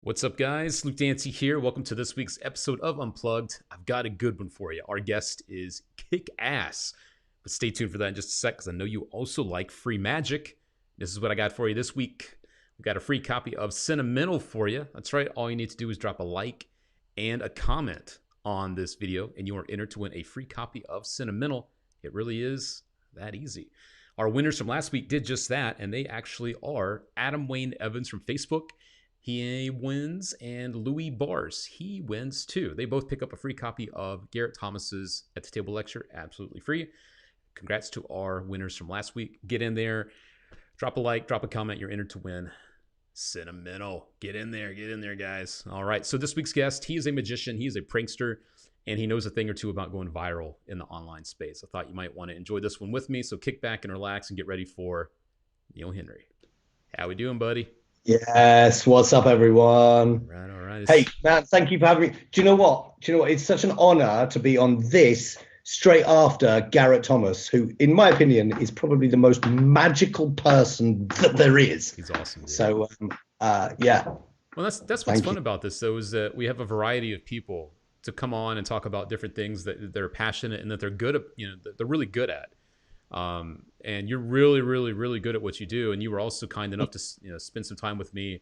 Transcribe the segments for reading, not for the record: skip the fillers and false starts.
What's up, guys? Luke Dancy here. Welcome to this week's episode of Unplugged. I've got a good one for you. Our guest is kick ass. But stay tuned for that in just a sec, because I know you also like free magic. This is what I got for you this week. We've got a free copy of Sentimental for you. That's right. All you need to do is drop a like and a comment on this video, and you are entered to win a free copy of Sentimental. It really is that easy. Our winners from last week did just that, and they actually are Adam Wayne Evans from Facebook. He wins, and Louis Bars, he wins too. They both pick up a free copy of Garrett Thomas's At the Table lecture, absolutely free. Congrats to our winners from last week. Get in there, drop a like, drop a comment. You're entered to win Sentimental. Get in there, guys. All right, so this week's guest, he is a magician, he is a prankster, and he knows a thing or two about going viral in the online space. I thought you might want to enjoy this one with me, so kick back and relax and get ready for Neil Henry. How we doing, buddy? Yes, what's up, everyone? All right. Hey, man, thank you for having me. Do you know what? It's such an honor to be on this straight after Garrett Thomas, who, in my opinion, is probably the most magical person that there is. He's awesome. Dude. So, yeah. Well, that's what's fun about this, though, is that we have a variety of people to come on and talk about different things that they're passionate and that they're good at, that they're really good at. And you're really, really, really good at what you do. And you were also kind enough to spend some time with me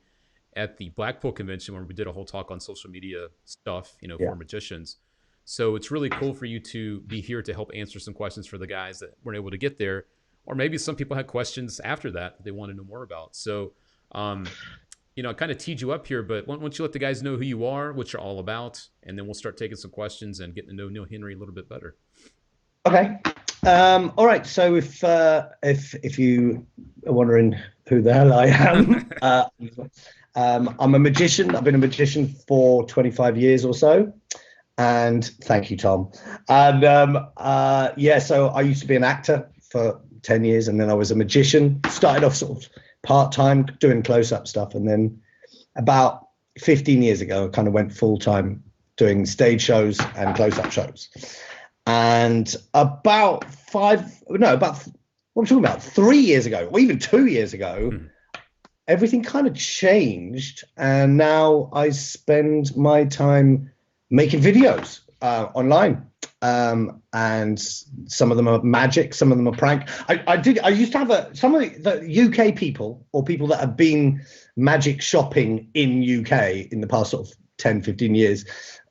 at the Blackpool convention where we did a whole talk on social media stuff, for magicians. So it's really cool for you to be here to help answer some questions for the guys that weren't able to get there. Or maybe some people had questions after that they want to know more about. So, I kind of teed you up here, but why don't you let the guys know who you are, what you're all about, and then we'll start taking some questions and getting to know Neil Henry a little bit better. Okay. All right. So if you are wondering who the hell I am, I'm a magician. I've been a magician for 25 years or so. And thank you, Tom. And so I used to be an actor for 10 years, and then I was a magician. Started off sort of part-time doing close-up stuff, and then about 15 years ago, I kind of went full-time doing stage shows and close-up shows. And about 3 years ago, or even 2 years ago, everything kind of changed. And now I spend my time making videos online. And some of them are magic, some of them are prank. I used to have some of the UK people, or people that have been magic shopping in UK in the past sort of 10, 15 years.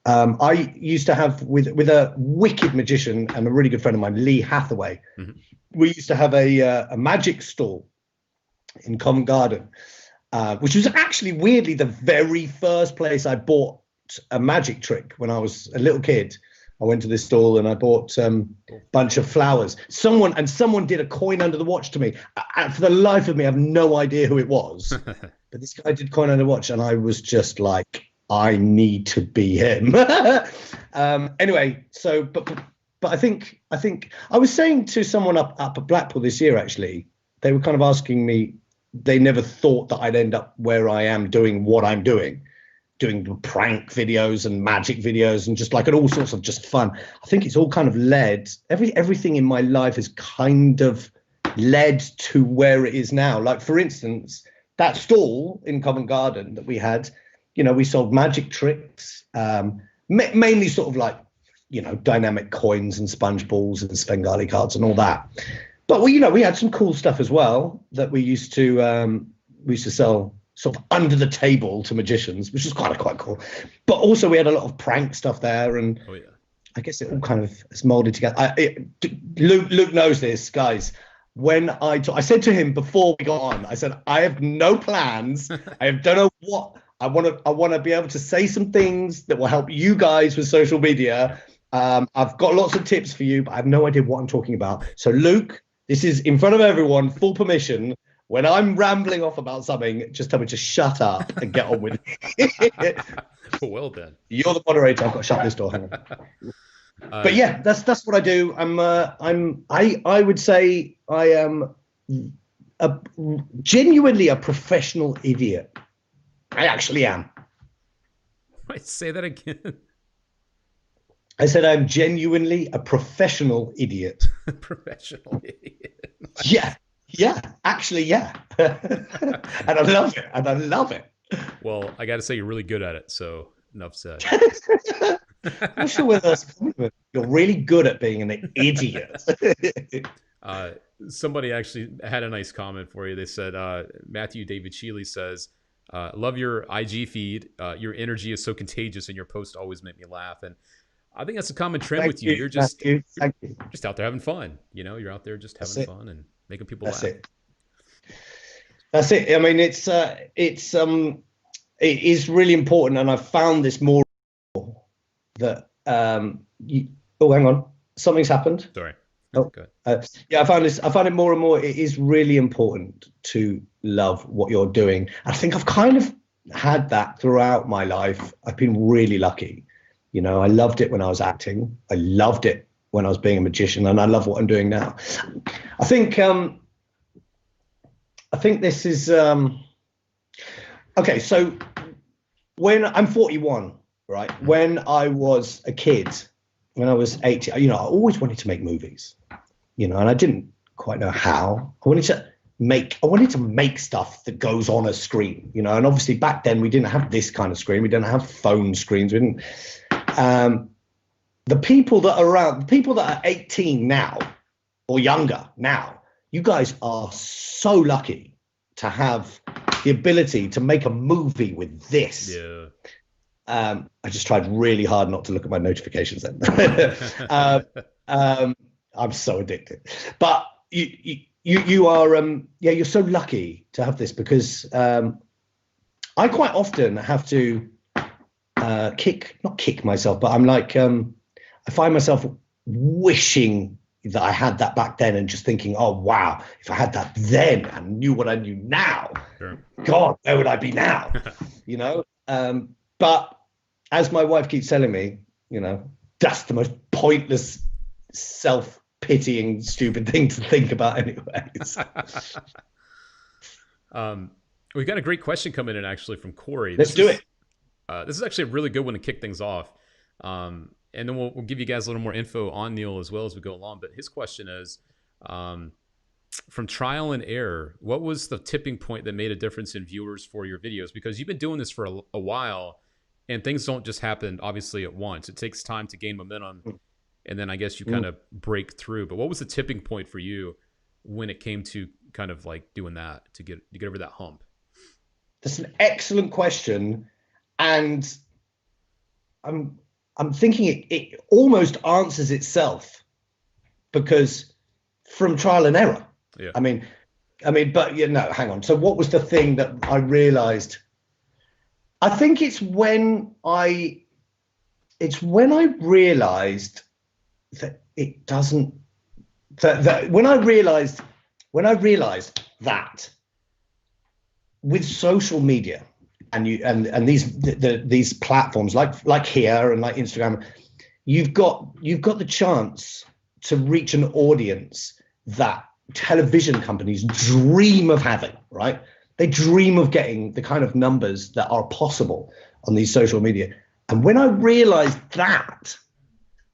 I used to have with a wicked magician and a really good friend of mine, Lee Hathaway. Mm-hmm. We used to have a magic stall in Covent Garden, which was actually weirdly the very first place I bought a magic trick when I was a little kid. I went to this stall and I bought a bunch of flowers. Someone did a coin under the watch to me. For the life of me, I have no idea who it was. But this guy did coin under the watch, and I was just like, I need to be him. Anyway, so but I think I was saying to someone up at Blackpool this year, actually, they were kind of asking me, they never thought that I'd end up where I am doing what I'm doing prank videos and magic videos and just all sorts of just fun. I think it's all kind of led, everything in my life has kind of led to where it is now. Like, for instance, that stall in Covent Garden that we had, we sold magic tricks, mainly sort of dynamic coins and sponge balls and Svengali cards and all that. But we had some cool stuff as well that we used to sell sort of under the table to magicians, which is quite cool. But also we had a lot of prank stuff there, and I guess it all kind of is molded together. Luke knows this, guys. When I said to him before we got on, I said, I have no plans. I don't know what. I want to be able to say some things that will help you guys with social media. I've got lots of tips for you, but I have no idea what I'm talking about. So, Luke, this is in front of everyone, full permission. When I'm rambling off about something, just tell me to shut up and get on with it. Well then, you're the moderator. I've got to shut this door. Hang on. But yeah, that's what I do. I would say I am genuinely a professional idiot. I actually am. Wait, say that again. I said I'm genuinely a professional idiot. Professional idiot. Yeah, actually, yeah. And I love it. Well, I got to say you're really good at it. So enough said. I'm not sure whether that's a compliment. You're really good at being an idiot. uh, Somebody actually had a nice comment for you. They said, Matthew David Sheely says, love your IG feed. Your energy is so contagious and your posts always make me laugh. And I think that's a common trend Thank with you. you, Matthew. Thank you. You're just out there having fun. You know, you're out there just That's having it. fun and making people That's laugh. it. That's it. I mean, it is really important, and I've found this more that oh, hang on, something's happened. Sorry. Oh, yeah, I found it more and more. It is really important to love what you're doing. I think I've kind of had that throughout my life. I've been really lucky. You know, I loved it when I was acting. I loved it when I was being a magician, and I love what I'm doing now. I think this is okay. So when I'm 41, right? When I was a kid, when I was 18, you know, I always wanted to make movies, you know, and I didn't quite know how. I wanted to make stuff that goes on a screen, you know, and obviously back then we didn't have this kind of screen. We didn't have phone screens. We didn't. The people that are 18 now or younger now, you guys are so lucky to have the ability to make a movie with this. Yeah. I just tried really hard not to look at my notifications then. I'm so addicted. But you are you're so lucky to have this, because I quite often have to not kick myself, but I'm like I find myself wishing that I had that back then, and just thinking, oh wow, if I had that then and knew what I knew now, sure. God, where would I be now? You know. But as my wife keeps telling me, you know, that's the most pointless, self-pitying, stupid thing to think about anyways. We've got a great question coming in actually from Corey. Let's do it. This is actually a really good one to kick things off. And then we'll give you guys a little more info on Neil as well as we go along. But his question is, from trial and error, what was the tipping point that made a difference in viewers for your videos? Because you've been doing this for a while, and things don't just happen, obviously, at once. It takes time to gain momentum, and then I guess you kind of break through. But what was the tipping point for you when it came to kind of like doing that to get over that hump? That's an excellent question, and I'm thinking it almost answers itself, because from trial and error. Yeah. I mean, but you know, hang on. So what was the thing that I realized? I think it's when I realized that it doesn't, that when I realized that with social media and these platforms like here and like Instagram, you've got the chance to reach an audience that television companies dream of having, right? They dream of getting the kind of numbers that are possible on these social media. And when I realized that,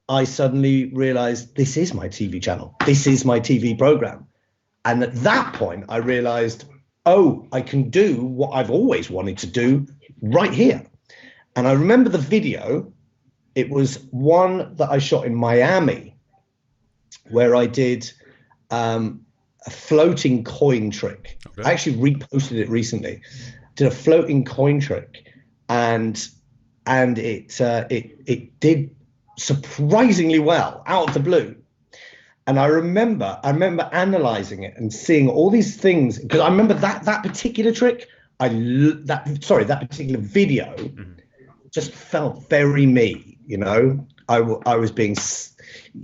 I suddenly realized this is my TV channel. This is my TV program. And at that point, I realized, oh, I can do what I've always wanted to do right here. And I remember the video. It was one that I shot in Miami, where I did a floating coin trick. Okay. I actually reposted it recently. Did a floating coin trick, and it did surprisingly well out of the blue. And I remember analyzing it and seeing all these things, because I remember that particular trick, that particular video just felt very me, you know. I was being,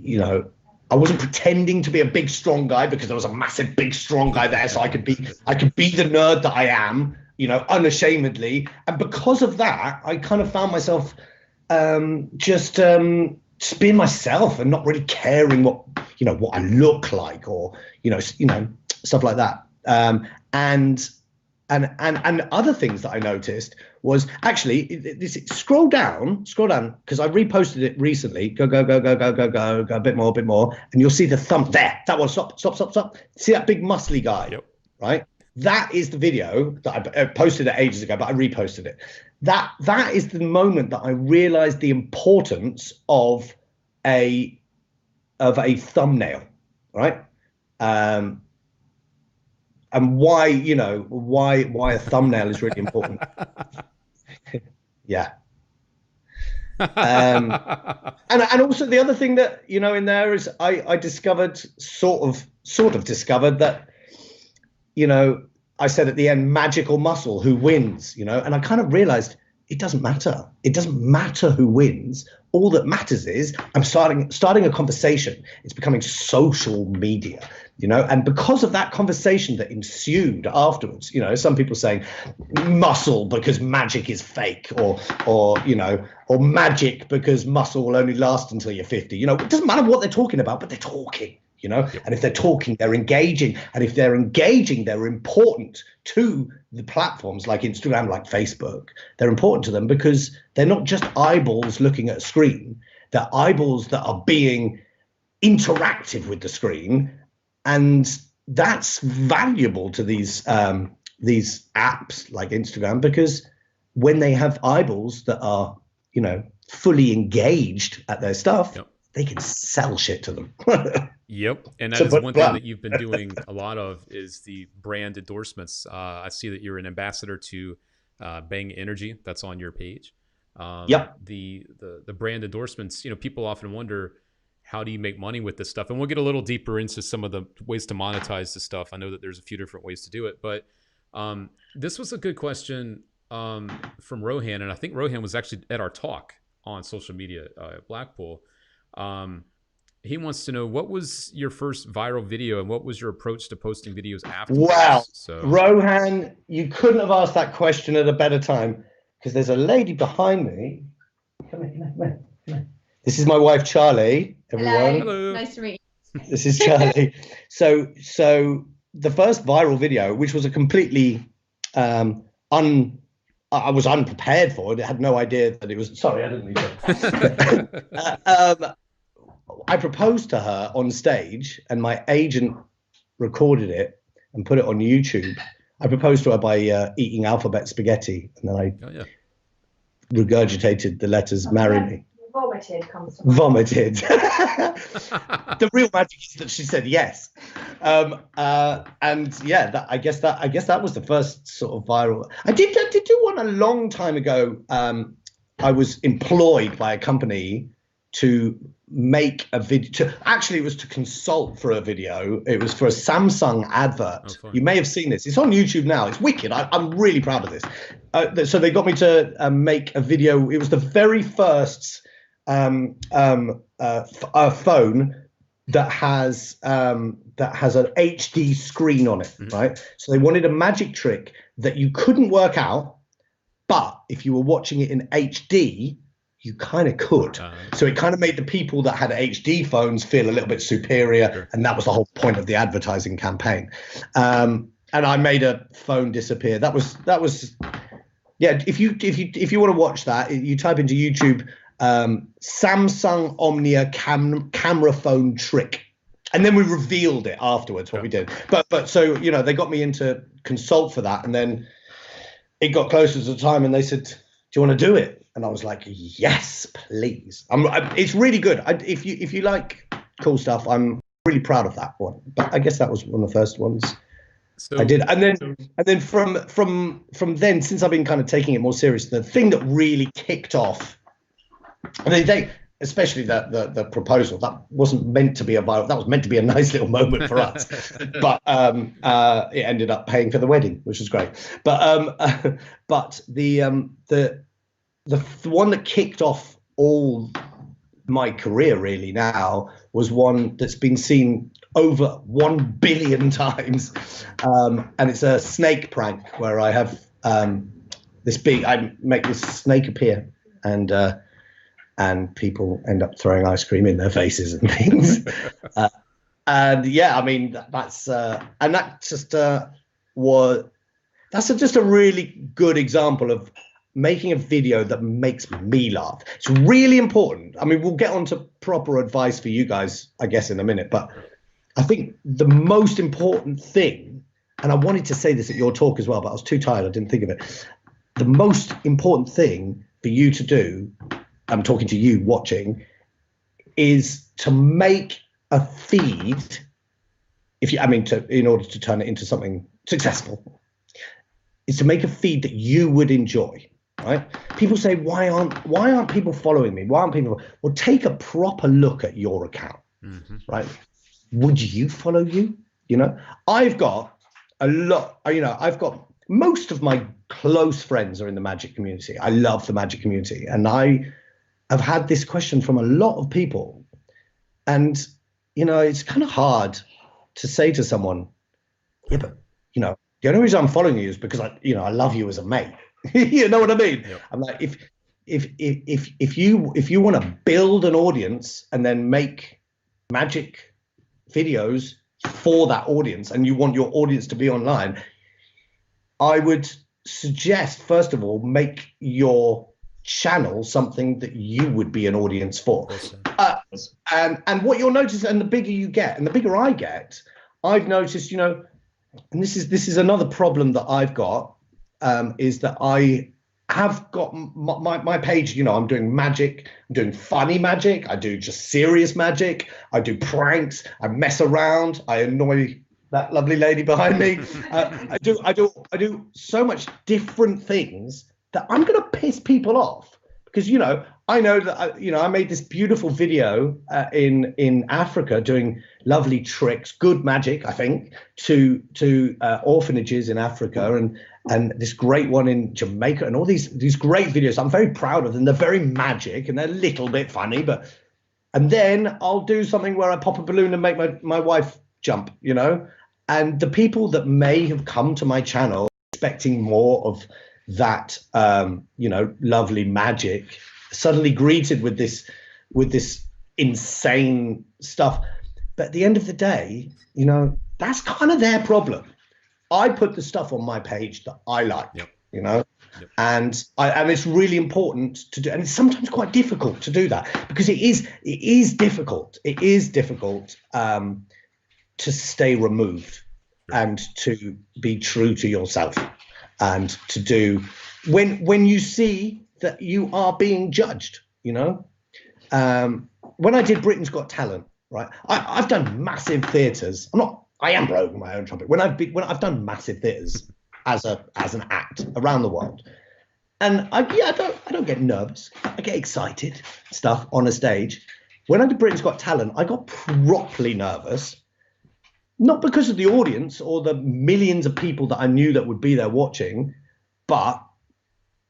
you know, I wasn't pretending to be a big strong guy, because there was a massive big strong guy there, so I could be the nerd that I am, you know, unashamedly. And because of that, I kind of found myself just being myself and not really caring what I look like, or stuff like that. And other ththings that I noticed was actually scroll down, because I reposted it recently. Go a bit more, and you'll see the thumb there. That one, stop. See that big muscly guy, yep. Right? That is the video that I posted it ages ago, but I reposted it. That is the moment that I realized the importance of a thumbnail, right? And why, why a thumbnail is really important. Yeah. And also the other thing that, in there is I discovered, sort of discovered that, I said at the end, magic or muscle, who wins, and I kind of realized it doesn't matter. It doesn't matter who wins. All that matters is I'm starting a conversation. It's becoming social media, and because of that conversation that ensued afterwards, some people saying muscle because magic is fake, or magic because muscle will only last until you're 50. It doesn't matter what they're talking about, but they're talking. And if they're talking, they're engaging. And if they're engaging, they're important to the platforms like Instagram, like Facebook. They're important to them because they're not just eyeballs looking at a screen. They're eyeballs that are being interactive with the screen. And that's valuable to these apps like Instagram, because when they have eyeballs that are, fully engaged at their stuff, they can sell shit to them. Yep. And that is one thing that you've been doing a lot of is the brand endorsements. I see that you're an ambassador to Bang Energy. That's on your page. Yep. The brand endorsements, people often wonder, how do you make money with this stuff? And we'll get a little deeper into some of the ways to monetize this stuff. I know that there's a few different ways to do it, but this was a good question from Rohan. And I think Rohan was actually at our talk on social media at Blackpool. He wants to know, what was your first viral video and what was your approach to posting videos afterwards? Wow. So, Rohan, you couldn't have asked that question at a better time, because there's a lady behind me. Come here. This is my wife, Charlie, everyone. Hello. Nice to meet you. This is Charlie. So the first viral video, which was a completely I was unprepared for it. I had no idea that it was. Sorry, I didn't mean to. I proposed to her on stage, and my agent recorded it and put it on YouTube. I proposed to her by eating alphabet spaghetti, and then I regurgitated the letters "marry me." Vomited comes to Vomited. The real magic is that she said yes. And yeah, I guess that was the first sort of viral. I did do one a long time ago. I was employed by a company to make a video. Actually, it was to consult for a video. It was for a Samsung advert. You may have seen this. It's on YouTube now. It's wicked. I'm really proud of this. So they got me to make a video. It was the very first a phone that has an HD screen on it, right? So they wanted a magic trick that you couldn't work out, but if you were watching it in HD, you kind of could. So it kind of made the people that had HD phones feel a little bit superior, and that was the whole point of the advertising campaign. And I made a phone disappear. That was yeah. If you want to watch that, you type into YouTube Samsung Omnia camera phone trick, and then we revealed it afterwards what we did. But so they got me into consult for that, and then it got closer to the time, and they said, "Do you want to do it?" And I was like, "Yes, please." It's really good. If you like cool stuff, I'm really proud of that one. But I guess that was one of the first ones I did. And then from then, since I've been kind of taking it more serious, the thing that really kicked off, especially the proposal, that wasn't meant to be a viral. That was meant to be a nice little moment for us, but it ended up paying for the wedding, which was great. But the one that kicked off all my career really now was one that's been seen over 1 billion times, and it's a snake prank where I have I make this snake appear, and people end up throwing ice cream in their faces and things. And yeah, I mean, that's just a really good example of making a video that makes me laugh. It's really important. I mean, we'll get on to proper advice for you guys, I guess, in a minute, but I think the most important thing and I wanted to say this at your talk as well, but I was too tired. I didn't think of it. The most important thing for you to do, I'm talking to you watching, is to make a feed. In order to turn it into something successful, is to make a feed that you would enjoy. Right? People say, why aren't people following me? Why aren't people? Well, take a proper look at your account. Mm-hmm. Right? Would you follow you? You know, I've got a lot. I've got most of my close friends are in the magic community. I love the magic community, and I have had this question from a lot of people, and it's kind of hard to say to someone, yeah, but the only reason I'm following you is because I love you as a mate. You know what I mean? Yep. I'm like, if you want to build an audience and then make magic videos for that audience, and you want your audience to be online, I would suggest, first of all, make your channel something that you would be an audience for. And what you'll notice, and the bigger you get, and the bigger I get, I've noticed, and this is another problem that I've got, is that I have got my page, I'm doing magic, I'm doing funny magic, I do just serious magic, I do pranks, I mess around, I annoy that lovely lady behind me. I do so much different things that I'm going to piss people off, because, I know that, I made this beautiful video in Africa doing lovely tricks, good magic, I think, to orphanages in Africa, and this great one in Jamaica, and all these great videos. I'm very proud of them. They're very magic and they're a little bit funny, and then I'll do something where I pop a balloon and make my wife jump, and the people that may have come to my channel expecting more of that, lovely magic, suddenly greeted with this insane stuff. But at the end of the day, that's kind of their problem. I put the stuff on my page that I like, yep. And it's really important to do, and it's sometimes quite difficult to do that, because it is difficult. It is difficult to stay removed and to be true to yourself, and to do when you see that you are being judged. When I did Britain's Got Talent, right? I've done massive theatres. I am blowing my own trumpet. When I've done massive theatres as an act around the world, and I don't get nervous. I get excited stuff on a stage. When I did Britain's Got Talent, I got properly nervous, not because of the audience or the millions of people that I knew that would be there watching, but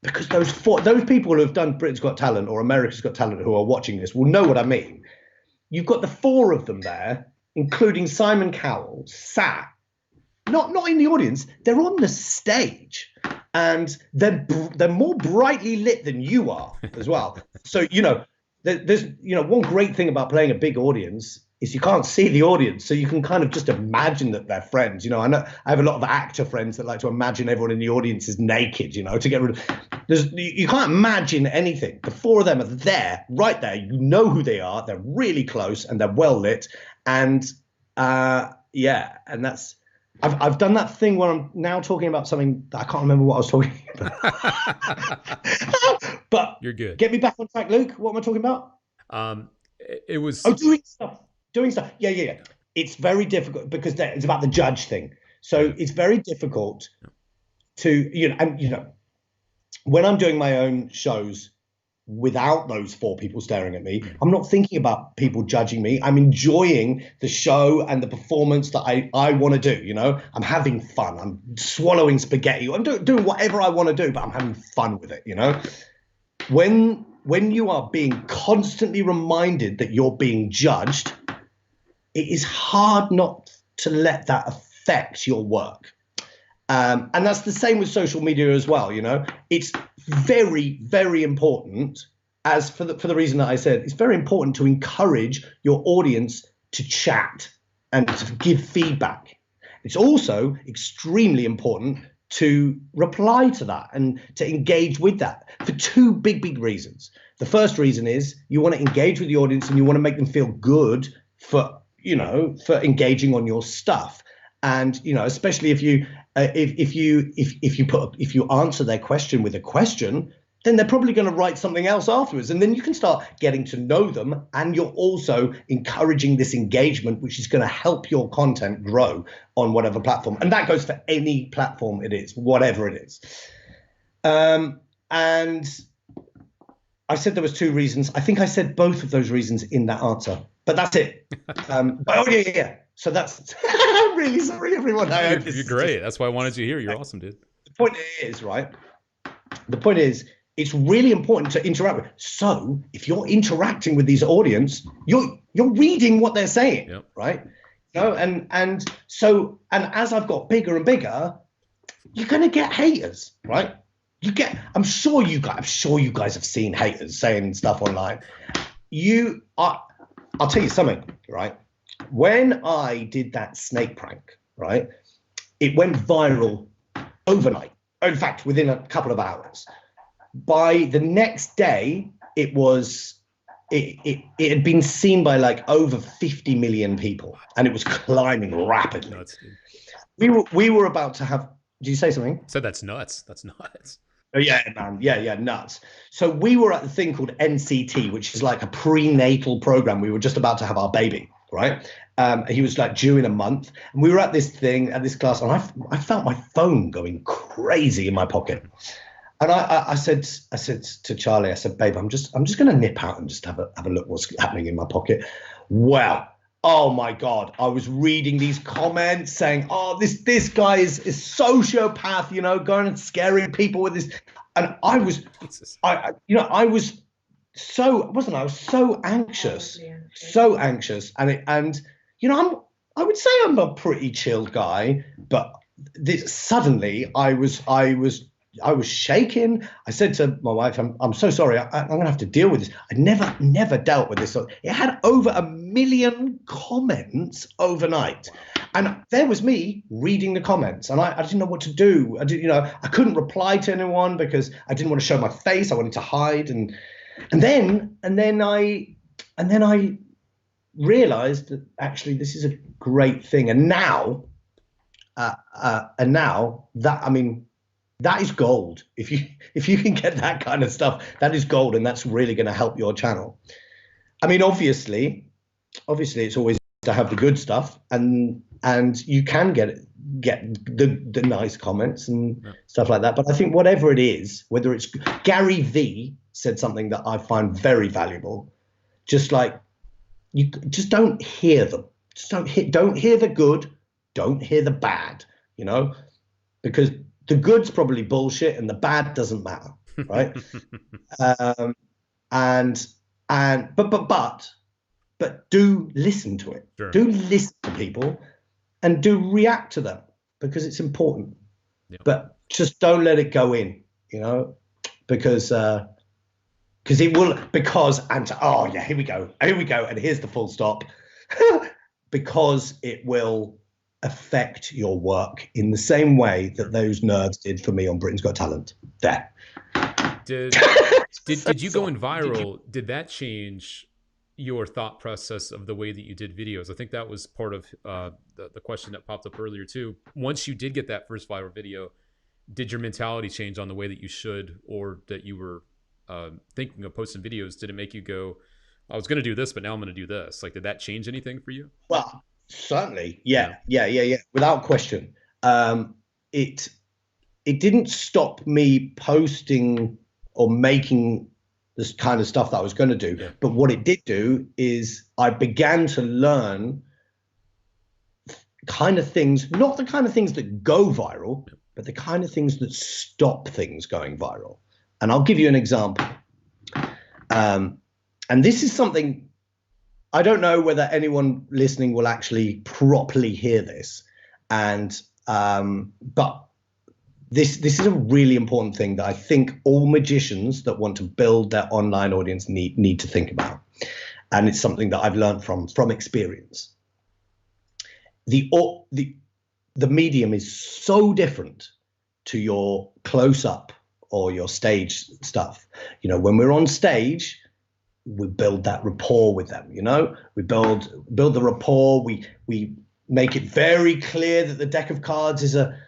because those people who have done Britain's Got Talent or America's Got Talent who are watching this will know what I mean. You've got the four of them there, including Simon Cowell, sat, not in the audience, they're on the stage, and they're more brightly lit than you are as well. So, there's one great thing about playing a big audience is you can't see the audience, so you can kind of just imagine that they're friends. I know I have a lot of actor friends that like to imagine everyone in the audience is naked, to get rid of. You can't imagine anything. The four of them are there, right there. You know who they are. They're really close and they're well lit. And and that's I've done that thing where I'm now talking about something that I can't remember what I was talking about. But you're good. Get me back on track, Luke. What am I talking about? It was doing stuff. Yeah. It's very difficult because it's about the judge thing. So it's very difficult to, when I'm doing my own shows without those four people staring at me, I'm not thinking about people judging me. I'm enjoying the show and the performance that I want to do. I'm having fun. I'm swallowing spaghetti. I'm doing whatever I want to do, but I'm having fun with it. When you are being constantly reminded that you're being judged, it is hard not to let that affect your work. And that's the same with social media as well. It's very, very important, as for the reason that I said, it's very important to encourage your audience to chat and to give feedback. It's also extremely important to reply to that and to engage with that for two big reasons. The first reason is you want to engage with the audience and you want to make them feel good for engaging on your stuff. And especially if you if you answer their question with a question, then they're probably going to write something else afterwards, and then you can start getting to know them, and you're also encouraging this engagement, which is going to help your content grow on whatever platform. And that goes for any platform it is, whatever it is. And I said there was 2 reasons. I think I said both of those reasons in that answer, but that's it. But yeah. So that's I'm really sorry, everyone. You're great. That's why I wanted you here. You're awesome, dude. The point is, right? The point is, it's really important to interact with. So if you're interacting with these audience, you're reading what they're saying, yep. right? And as I've got bigger and bigger, you're gonna get haters, right? I'm sure you guys have seen haters saying stuff online. I'll tell you something, right? When I did that snake prank, right, it went viral overnight. In fact, within a couple of hours. By the next day, it had been seen by like over 50 million people, and it was climbing rapidly. Nuts, we were about to have. Did you say something? So that's nuts. That's nuts. Oh yeah, man. Yeah, nuts. So we were at the thing called NCT, which is like a prenatal program. We were just about to have our baby, right? He was like due in a month, and we were at this thing, at this class, and I felt my phone going crazy in my pocket. And I said to Charlie, I said, babe, I'm just going to nip out and just have a look what's happening in my pocket. Well, oh my God, I was reading these comments saying, oh, this guy is sociopath, going and scaring people with this. And I was so anxious, and I would say I'm a pretty chilled guy, but suddenly I was shaking. I said to my wife, I'm so sorry. I'm going to have to deal with this. I never dealt with this. It had over 1 million comments overnight. And there was me reading the comments, and I didn't know what to do. I couldn't reply to anyone because I didn't want to show my face. I wanted to hide. And then I realized that actually this is a great thing. And now that is gold. If you can get that kind of stuff, that is gold, and that's really going to help your channel. I mean, obviously, it's always to have the good stuff, and you can get the nice comments and stuff like that. But I think whatever it is, whether it's Gary V said something that I find very valuable, just like you just don't hear them. Just don't hear the good, don't hear the bad, because the good's probably bullshit and the bad doesn't matter, right? But do listen to it. Sure. Do listen to people and do react to them, because it's important. Yep. But just don't let it go in, because it will. Oh yeah, here we go, and here's the full stop. Because it will affect your work in the same way that those nerds did for me on Britain's Got Talent. There. Did you going viral? Did that change your thought process of the way that you did videos? I think that was part of the question that popped up earlier too. Once you did get that first viral video, did your mentality change on the way that you should, or that you were thinking of posting videos? Did it make you go, I was going to do this, but now I'm going to do this? Like, did that change anything for you? Well, certainly. Yeah. Without question. It didn't stop me posting or making this kind of stuff that I was going to do. Yeah. But what it did do is I began to learn kind of things, not the kind of things that go viral, but the kind of things that stop things going viral. And I'll give you an example. And this is something, I don't know whether anyone listening will actually properly hear this. But this is a really important thing that I think all magicians that want to build their online audience need to think about. And it's something that I've learned from experience. The medium is so different to your close-up or your stage stuff. When we're on stage, we build that rapport with them. We build the rapport. We make it very clear that the deck of cards is a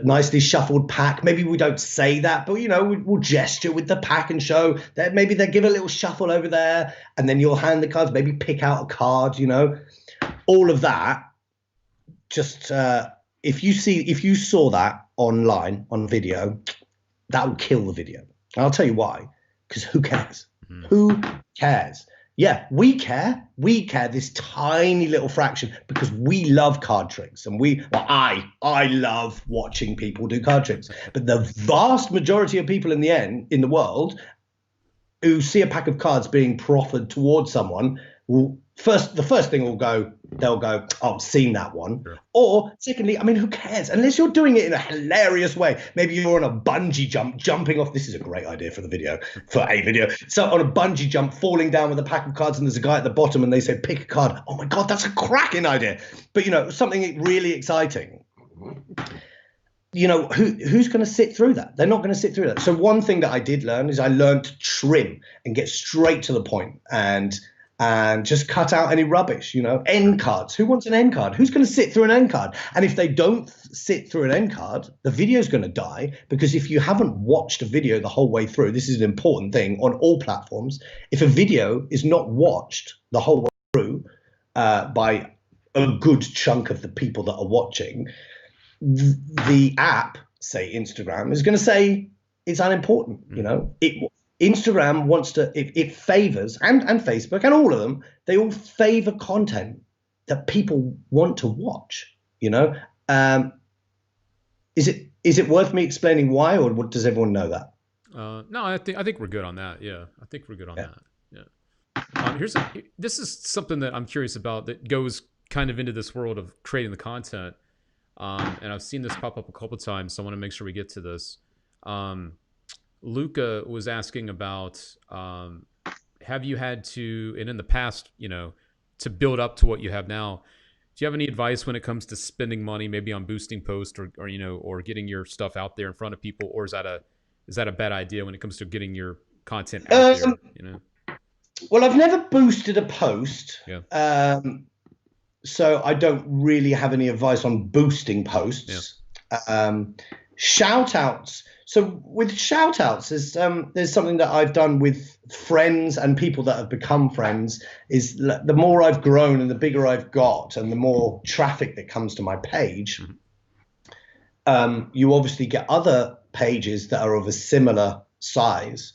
nicely shuffled pack. Maybe we don't say that, but we'll gesture with the pack and show that maybe they give a little shuffle over there, and then you'll hand the cards, maybe pick out a card, all of that. Just if you saw that online on video, that will kill the video. And I'll tell you why, because who cares? Mm. Who cares? Yeah, we care. We care, this tiny little fraction, because we love card tricks, and I love watching people do card tricks. But the vast majority of people in the world who see a pack of cards being proffered towards someone the first thing they'll go, oh, I've seen that one. Sure. Or secondly, who cares? Unless you're doing it in a hilarious way. Maybe you're on a bungee jump, jumping off. This is a great idea for a video. So on a bungee jump, falling down with a pack of cards, and there's a guy at the bottom and they say, pick a card. Oh my God, that's a cracking idea. But something really exciting. Who's going to sit through that? They're not going to sit through that. So one thing that I did learn is I learned to trim and get straight to the point, and just cut out any rubbish, end cards. Who wants an end card? Who's going to sit through an end card? And if they don't sit through an end card, the video's going to die, because if you haven't watched a video the whole way through, this is an important thing on all platforms. If a video is not watched the whole way through by a good chunk of the people that are watching, the app, say Instagram, is going to say it's unimportant. Instagram wants to, it favors, and Facebook and all of them, they all favor content that people want to watch. Is it worth me explaining why, or does everyone know that? No, I think we're good on that. Yeah, I think we're good on that. Yeah. This is something that I'm curious about that goes kind of into this world of creating the content. And I've seen this pop up a couple of times, so I want to make sure we get to this. Luca was asking about, have you had to, and in the past, to build up to what you have now, do you have any advice when it comes to spending money, maybe on boosting posts or getting your stuff out there in front of people? Or is that a bad idea when it comes to getting your content out there? Well, I've never boosted a post. Yeah. So I don't really have any advice on boosting posts. Yeah. Shout outs. So with shout outs, there's something that I've done with friends and people that have become friends, is the more I've grown and the bigger I've got and the more traffic that comes to my page, you obviously get other pages that are of a similar size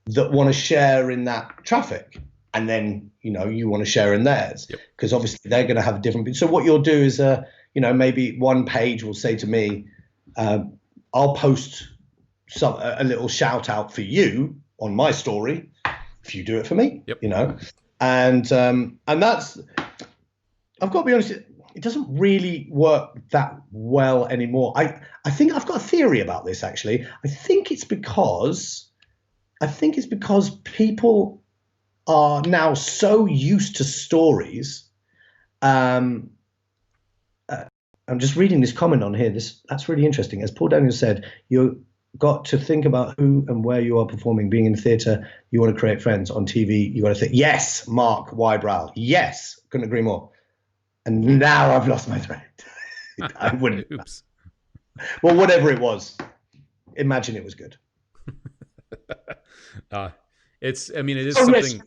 that want to share in that traffic. And then, you want to share in theirs, because obviously they're going to have different. So what you'll do is, maybe one page will say to me, I'll post a little shout out for you on my story if you do it for me. And that's, I've got to be honest, it doesn't really work that well anymore. I think I've got a theory about this, actually. I think it's because people are now so used to stories. I'm just reading this comment on here. That's really interesting. As Paul Daniels said, you got to think about who and where you are performing. Being in theatre, you want to create friends. On TV, you got to think. Yes, Mark Wybrow. Yes, couldn't agree more. And now I've lost my thread. I wouldn't. Oops. Well, whatever it was, imagine it was good. It is something.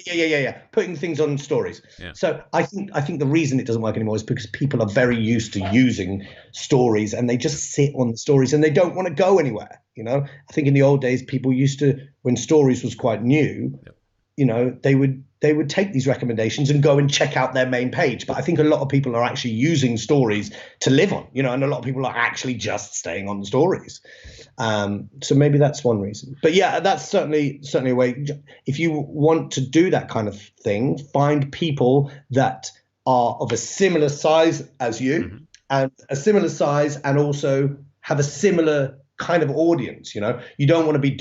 Yeah. Putting things on stories. Yeah. So I think the reason it doesn't work anymore is because people are very used to using stories, and they just sit on the stories and they don't want to go anywhere. I think in the old days, people used to, when stories was quite new, they would take these recommendations and go and check out their main page. But I think a lot of people are actually using stories to live on, and a lot of people are actually just staying on the stories. So maybe that's one reason. But yeah, that's certainly a way. If you want to do that kind of thing, find people that are of a similar size as you, and a similar size, and also have a similar kind of audience. You don't want to be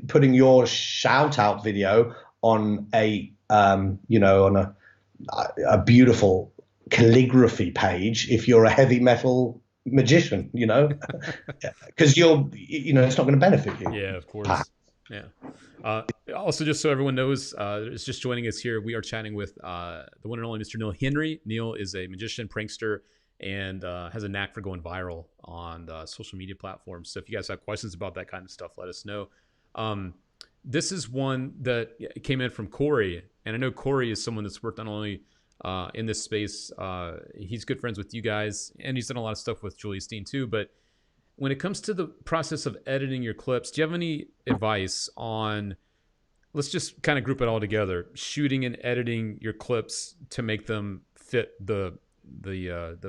putting your shout out video on a beautiful calligraphy page if you're a heavy metal magician, because it's not going to benefit you. Yeah, of course. Yeah. Also, just so everyone knows, is just joining us here, we are chatting with the one and only Mr. Neil Henry. Neil is a magician, prankster, and has a knack for going viral on social media platforms. So if you guys have questions about that kind of stuff, let us know. Um, this is one that came in from Corey, and I know Corey is someone that's worked not only in this space. He's good friends with you guys, and he's done a lot of stuff with Julia Steen too, but when it comes to the process of editing your clips, do you have any advice on, let's just kind of group it all together, shooting and editing your clips to make them fit the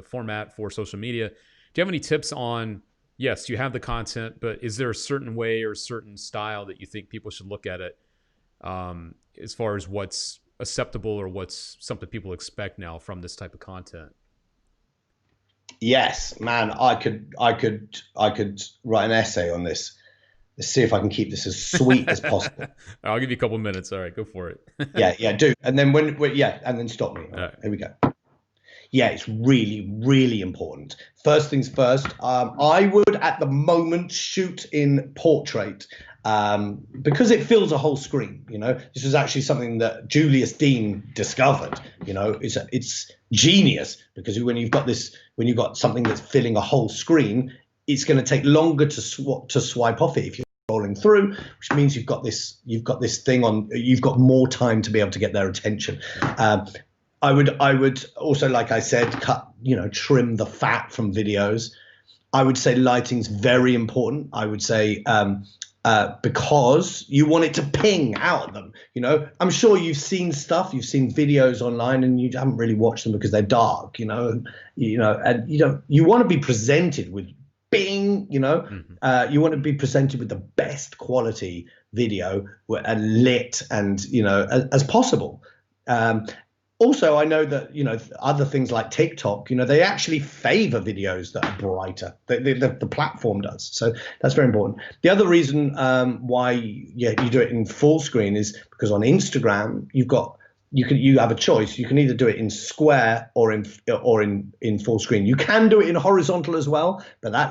format for social media? Do you have any tips on, yes, you have the content, but is there a certain way or a certain style that you think people should look at it, as far as what's acceptable or what's something people expect now from this type of content? Yes, man, I could write an essay on this. Let's see if I can keep this as sweet as possible. I'll give you a couple minutes. All right, go for it. Yeah, do. And then and then stop me. All right, here we go. Yeah, it's really, really important. First things first, I would at the moment shoot in portrait because it fills a whole screen. This was actually something that Julius Dean discovered. It's genius, because when you've got something that's filling a whole screen, it's going to take longer to swipe off it if you're scrolling through, which means you've got this thing on. You've got more time to be able to get their attention. I would also, like I said, trim the fat from videos. I would say lighting's very important. I would say because you want it to ping out of them. I'm sure you've seen videos online and you haven't really watched them because they're dark. And you want to be presented with bing. Mm-hmm. You want to be presented with the best quality video and lit and as possible. Also, I know that, other things like TikTok, they actually favor videos that are brighter. The platform does. So that's very important. The other reason why you do it in full screen is because on Instagram, you have a choice. You can either do it in square or in full screen. You can do it in horizontal as well, but that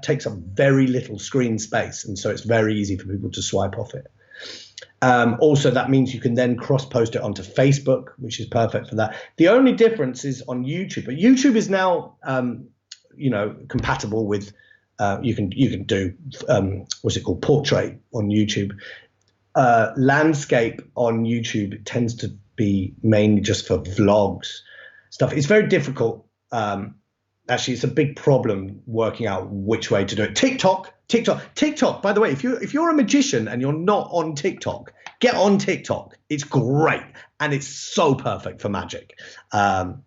takes up very little screen space. And so it's very easy for people to swipe off it. Also, that means you can then cross-post it onto Facebook, which is perfect for that. The only difference is on YouTube. But YouTube is now, compatible with. You can do what's it called, portrait on YouTube. Landscape on YouTube tends to be mainly just for vlogs stuff. It's very difficult. Actually, it's a big problem working out which way to do it. TikTok. By the way, if you're a magician and you're not on TikTok, get on TikTok. It's great and it's so perfect for magic. Little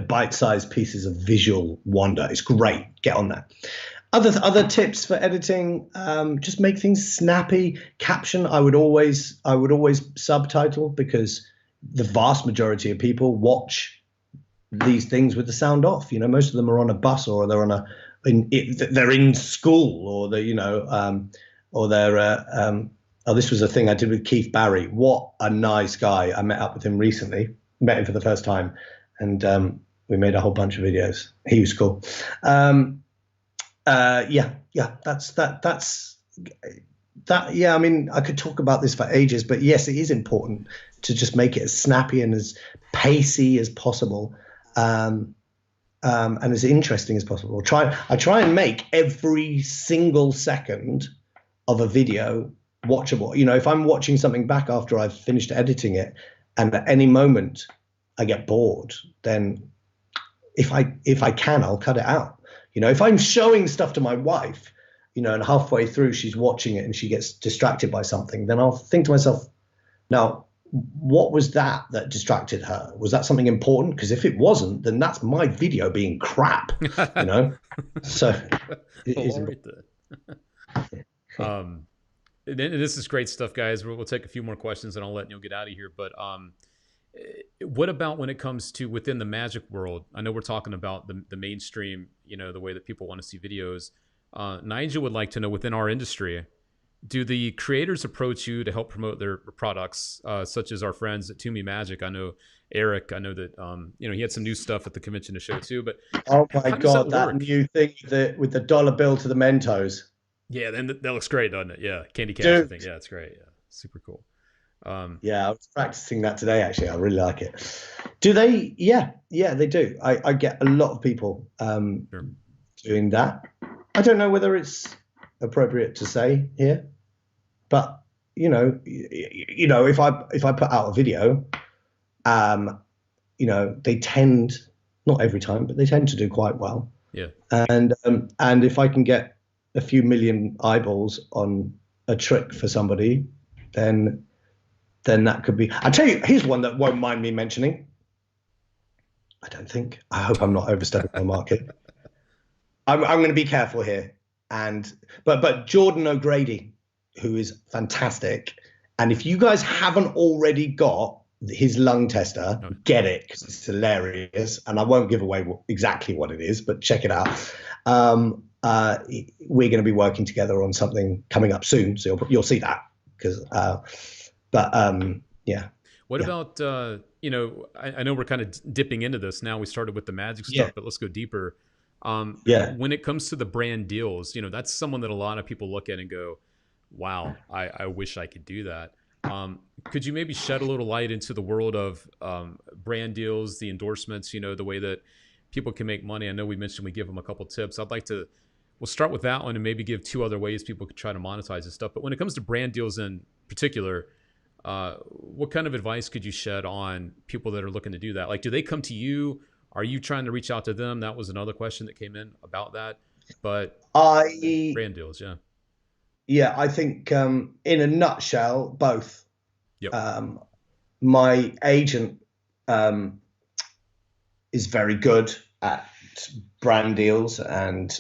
bite-sized pieces of visual wonder. It's great. Get on that. Other tips for editing: just make things snappy. Caption. I would always subtitle, because the vast majority of people watch these things with the sound off. Most of them are on a bus, or they're they're in school, or this was a thing I did with Keith Barry. What a nice guy. I met up with him recently, met him for the first time, and we made a whole bunch of videos. He was cool. That's that. Yeah, I mean, I could talk about this for ages, but yes, it is important to just make it as snappy and as pacey as possible. And as interesting as possible. I try and make every single second of a video watchable. If I'm watching something back after I've finished editing it, and at any moment I get bored, then if I can, I'll cut it out. If I'm showing stuff to my wife, and halfway through she's watching it and she gets distracted by something, then I'll think to myself, now, what was that distracted her? Was that something important? Because if it wasn't, then that's my video being crap, So it is right this is great stuff, guys. We'll take a few more questions and I'll let Neil get out of here. But what about when it comes to within the magic world? I know we're talking about the mainstream, the way that people want to see videos. Nigel would like to know, within our industry, do the creators approach you to help promote their products, such as our friends at Toomey Magic? I know Eric. I know that he had some new stuff at the convention to show too. But oh my god, that new thing with the dollar bill to the Mentos. Yeah, then that looks great, doesn't it? Yeah, Candy Cash, I Dude, think. Yeah, it's great. Yeah, super cool. Um, yeah, I was practicing that today. Actually, I really like it. Do they? Yeah, yeah, they do. I get a lot of people sure. doing that. I don't know whether it's appropriate to say here, but if I put out a video, um, they tend, not every time, but they tend to do quite well. Yeah. And if I can get a few million eyeballs on a trick for somebody, then that could be. I'll tell you, here's one that won't mind me mentioning. I don't think. I hope I'm not overstepping my market. I'm going to be careful here. But Jordan O'Grady, who is fantastic, and if you guys haven't already got his lung tester, get it because it's hilarious. And I won't give away exactly what it is, but check it out. We're going to be working together on something coming up soon, so you'll see that. Yeah. What about I know we're kind of dipping into this now. We started with the magic Yeah. stuff, but let's go deeper. Yeah. When it comes to the brand deals, that's someone that a lot of people look at and go, wow, I wish I could do that. Could you maybe shed a little light into the world of brand deals, the endorsements, the way that people can make money? I know we mentioned we give them a couple tips. We'll start with that one and maybe give two other ways people could try to monetize this stuff. But when it comes to brand deals in particular, what kind of advice could you shed on people that are looking to do that? Like, do they come to you? Are you trying to reach out to them? That was another question that came in about that. But brand deals, yeah. Yeah, I think in a nutshell, both. Yep. My agent is very good at brand deals and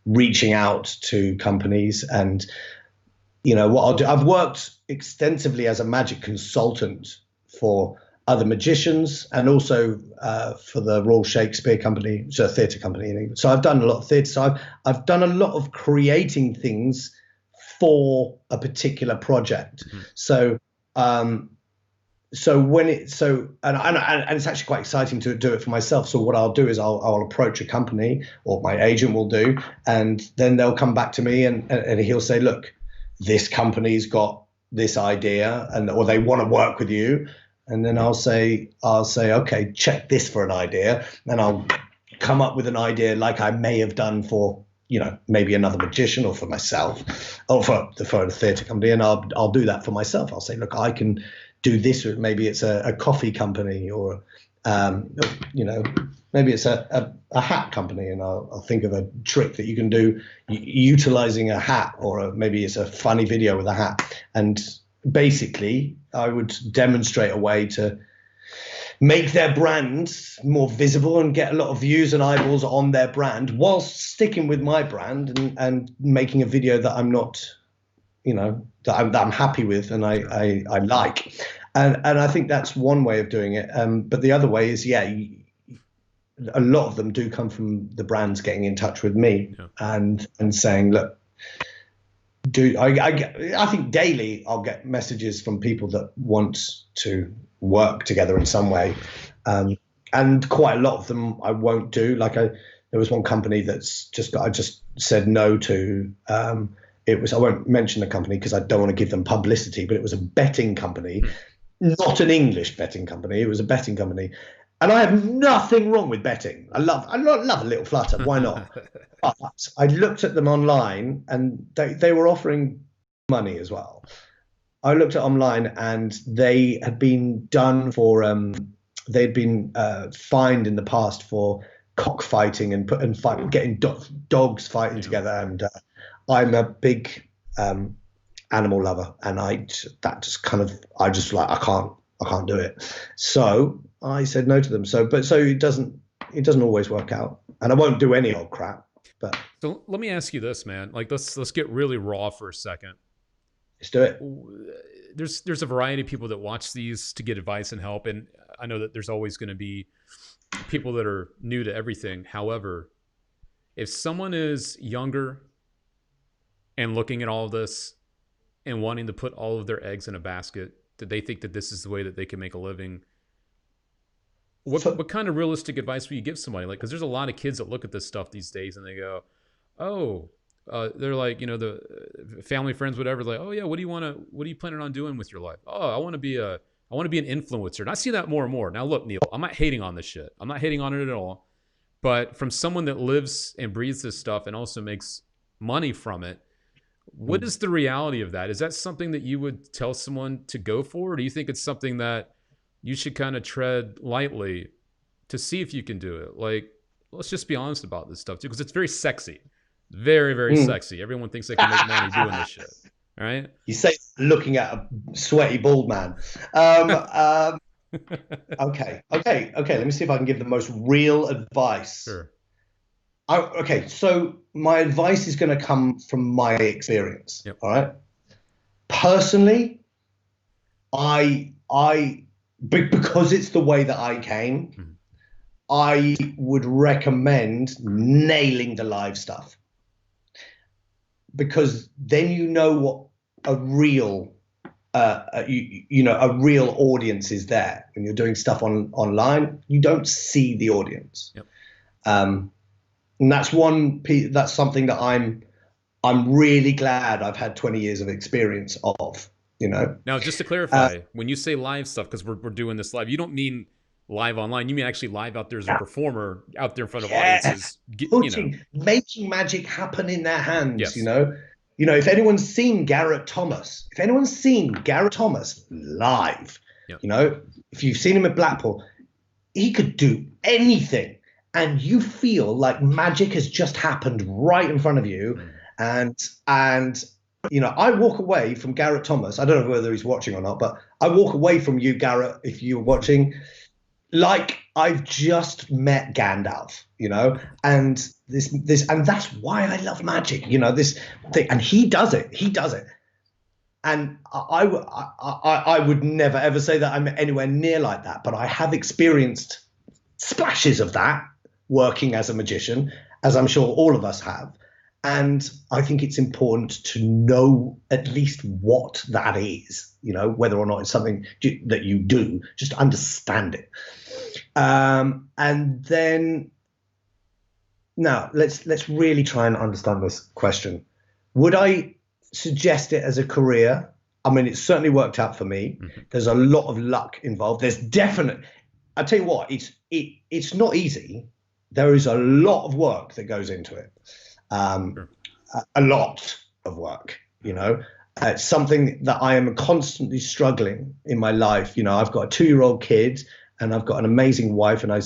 reaching out to companies. And what I'll do, I've worked extensively as a magic consultant for other magicians and also for the Royal Shakespeare Company, so a theatre company in England. So I've done a lot of theatre. So I've done a lot of creating things for a particular project. Mm-hmm. And it's actually quite exciting to do it for myself. So what I'll do is I'll approach a company, or my agent will do, and then they'll come back to me and he'll say, look, this company's got this idea or they want to work with you. And then I'll say, okay, check this for an idea. And I'll come up with an idea like I may have done for, maybe another magician or for myself or for a theatre company. And I'll do that for myself. I'll say, look, I can do this. Or maybe it's a coffee company or, maybe it's a hat company. And I'll think of a trick that you can do utilizing a hat, or maybe it's a funny video with a hat. And basically, I would demonstrate a way to make their brand more visible and get a lot of views and eyeballs on their brand whilst sticking with my brand and making a video that I'm not, that I'm happy with and I like. And I think that's one way of doing it. But the other way is, a lot of them do come from the brands getting in touch with me and saying, look, I think daily I'll get messages from people that want to work together in some way, and quite a lot of them I won't do. Like there was one company I just said no to. I won't mention the company because I don't want to give them publicity, but it was a betting company, not an English betting company. It was a betting company. And I have nothing wrong with betting. I love a little flutter. Why not? But I looked at them online and they were offering money as well. I looked at online and they had been done for, they'd been fined in the past for cockfighting and getting dogs fighting together. And I'm a big animal lover. And I can't do it. So I said no to them. So it doesn't always work out, and I won't do any old crap. But so let me ask you this, man. Like let's get really raw for a second. Let's do it. There's a variety of people that watch these to get advice and help, and I know that there's always going to be people that are new to everything. However, if someone is younger and looking at all of this and wanting to put all of their eggs in a basket, that they think that this is the way that they can make a living, what kind of realistic advice will you give somebody? Like, because there's a lot of kids that look at this stuff these days and they go, oh, they're like, the family, friends, whatever. Like, oh yeah, what are you planning on doing with your life? Oh, I want to be an influencer. And I see that more and more. Now, look, Neil, I'm not hating on this shit. I'm not hating on it at all. But from someone that lives and breathes this stuff and also makes money from it, what is the reality of that? Is that something that you would tell someone to go for? Or do you think it's something that you should kind of tread lightly to see if you can do it? Like, let's just be honest about this stuff too, because it's very sexy. Very, very sexy. Everyone thinks they can make money doing this shit. All right. You say looking at a sweaty bald man. Okay. Let me see if I can give the most real advice. Sure. Okay, so my advice is going to come from my experience. Yep. All right. Personally, because it's the way that I came, I would recommend nailing the live stuff, because then you know what a real a real audience is there. When you're doing stuff online, you don't see the audience. Yep. And that's something that I'm really glad I've had 20 years of experience of, Now, just to clarify, when you say live stuff, because we're doing this live, you don't mean live online. You mean actually live out there as a performer out there in front of audiences. Making magic happen in their hands, Yes. If anyone's seen Garrett Thomas live, Yep. if you've seen him at Blackpool, he could do anything. And you feel like magic has just happened right in front of you. And I walk away from Garrett Thomas. I don't know whether he's watching or not, but I walk away from you, Garrett, if you're watching, like I've just met Gandalf, and and that's why I love magic, this thing. And he does it. And I would never ever say that I'm anywhere near like that, but I have experienced splashes of that working as a magician, as I'm sure all of us have. And I think it's important to know at least what that is, whether or not it's something that you do, just understand it. And then now let's really try and understand this question. Would I suggest it as a career? I mean, it's certainly worked out for me. There's a lot of luck involved. There's I tell you what, it's not easy. There is a lot of work that goes into it. Sure. A lot of work, It's something that I am constantly struggling in my life. I've got a 2-year-old kid and I've got an amazing wife, and I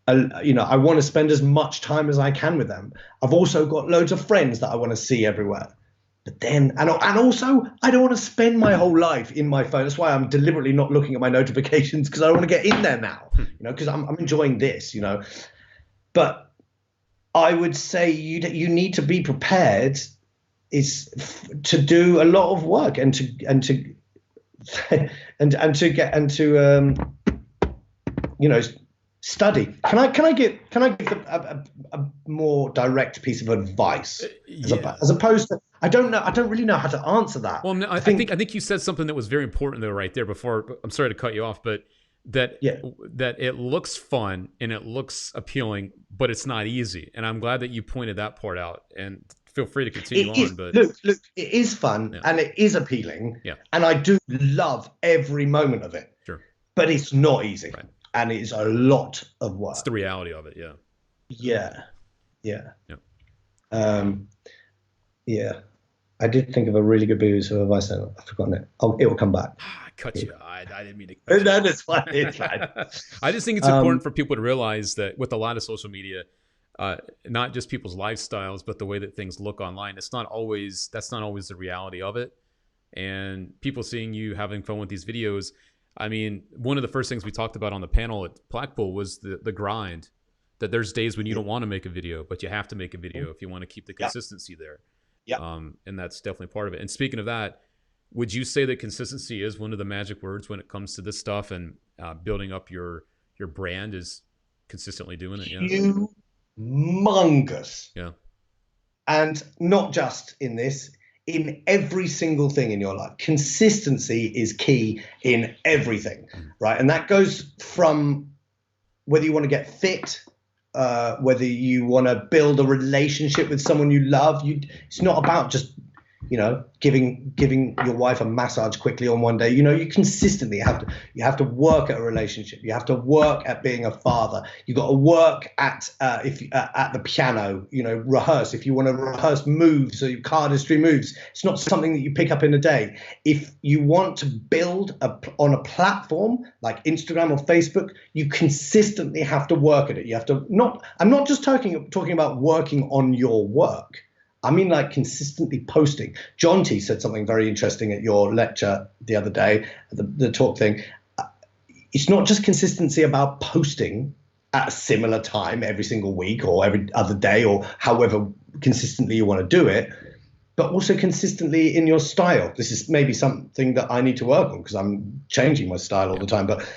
I want to spend as much time as I can with them. I've also got loads of friends that I want to see everywhere. But then, and also, I don't want to spend my whole life in my phone. That's why I'm deliberately not looking at my notifications, because I don't want to get in there now, because I'm enjoying this, But I would say you need to be prepared to do a lot of work and to study. Can I give a more direct piece of advice as opposed to, I don't really know how to answer that. Well, no, I think you said something that was very important though right there before. I'm sorry to cut you off, but that it looks fun and it looks appealing, but it's not easy. And I'm glad that you pointed that part out, and feel free to continue on. But look, it is fun and it is appealing. Yeah. And I do love every moment of it. Sure. But it's not easy. Right. And it's a lot of work. It's the reality of it. Yeah. Yeah. Yeah. I did think of a really good piece of advice. I've forgotten it. It will come back. I cut you. I didn't mean to cut you. No, that's fine. It's fine. I just think it's important for people to realize that with a lot of social media, not just people's lifestyles, but the way that things look online, that's not always the reality of it. And people seeing you having fun with these videos. I mean, one of the first things we talked about on the panel at Blackpool was the grind. That there's days when you don't want to make a video, but you have to make a video if you want to keep the consistency there. Yeah. And that's definitely part of it. And speaking of that, would you say that consistency is one of the magic words when it comes to this stuff, and building up your brand is consistently doing it? Yeah. Humongous. Yeah. And not just in this, in every single thing in your life. Consistency is key in everything, right? And that goes from whether you want to get fit, whether you want to build a relationship with someone you love. It's not about just, giving your wife a massage quickly on one day. You consistently have to work at a relationship. You have to work at being a father. You got to work at at the piano. Rehearse. If you want to rehearse moves or your cardistry moves, it's not something that you pick up in a day. If you want to build on a platform like Instagram or Facebook, you consistently have to work at it. You have to I'm not just talking about working on your work. I mean, like consistently posting. John T said something very interesting at your lecture the other day, the talk thing. It's not just consistency about posting at a similar time every single week or every other day or however consistently you want to do it, but also consistently in your style. This is maybe something that I need to work on because I'm changing my style all the time, but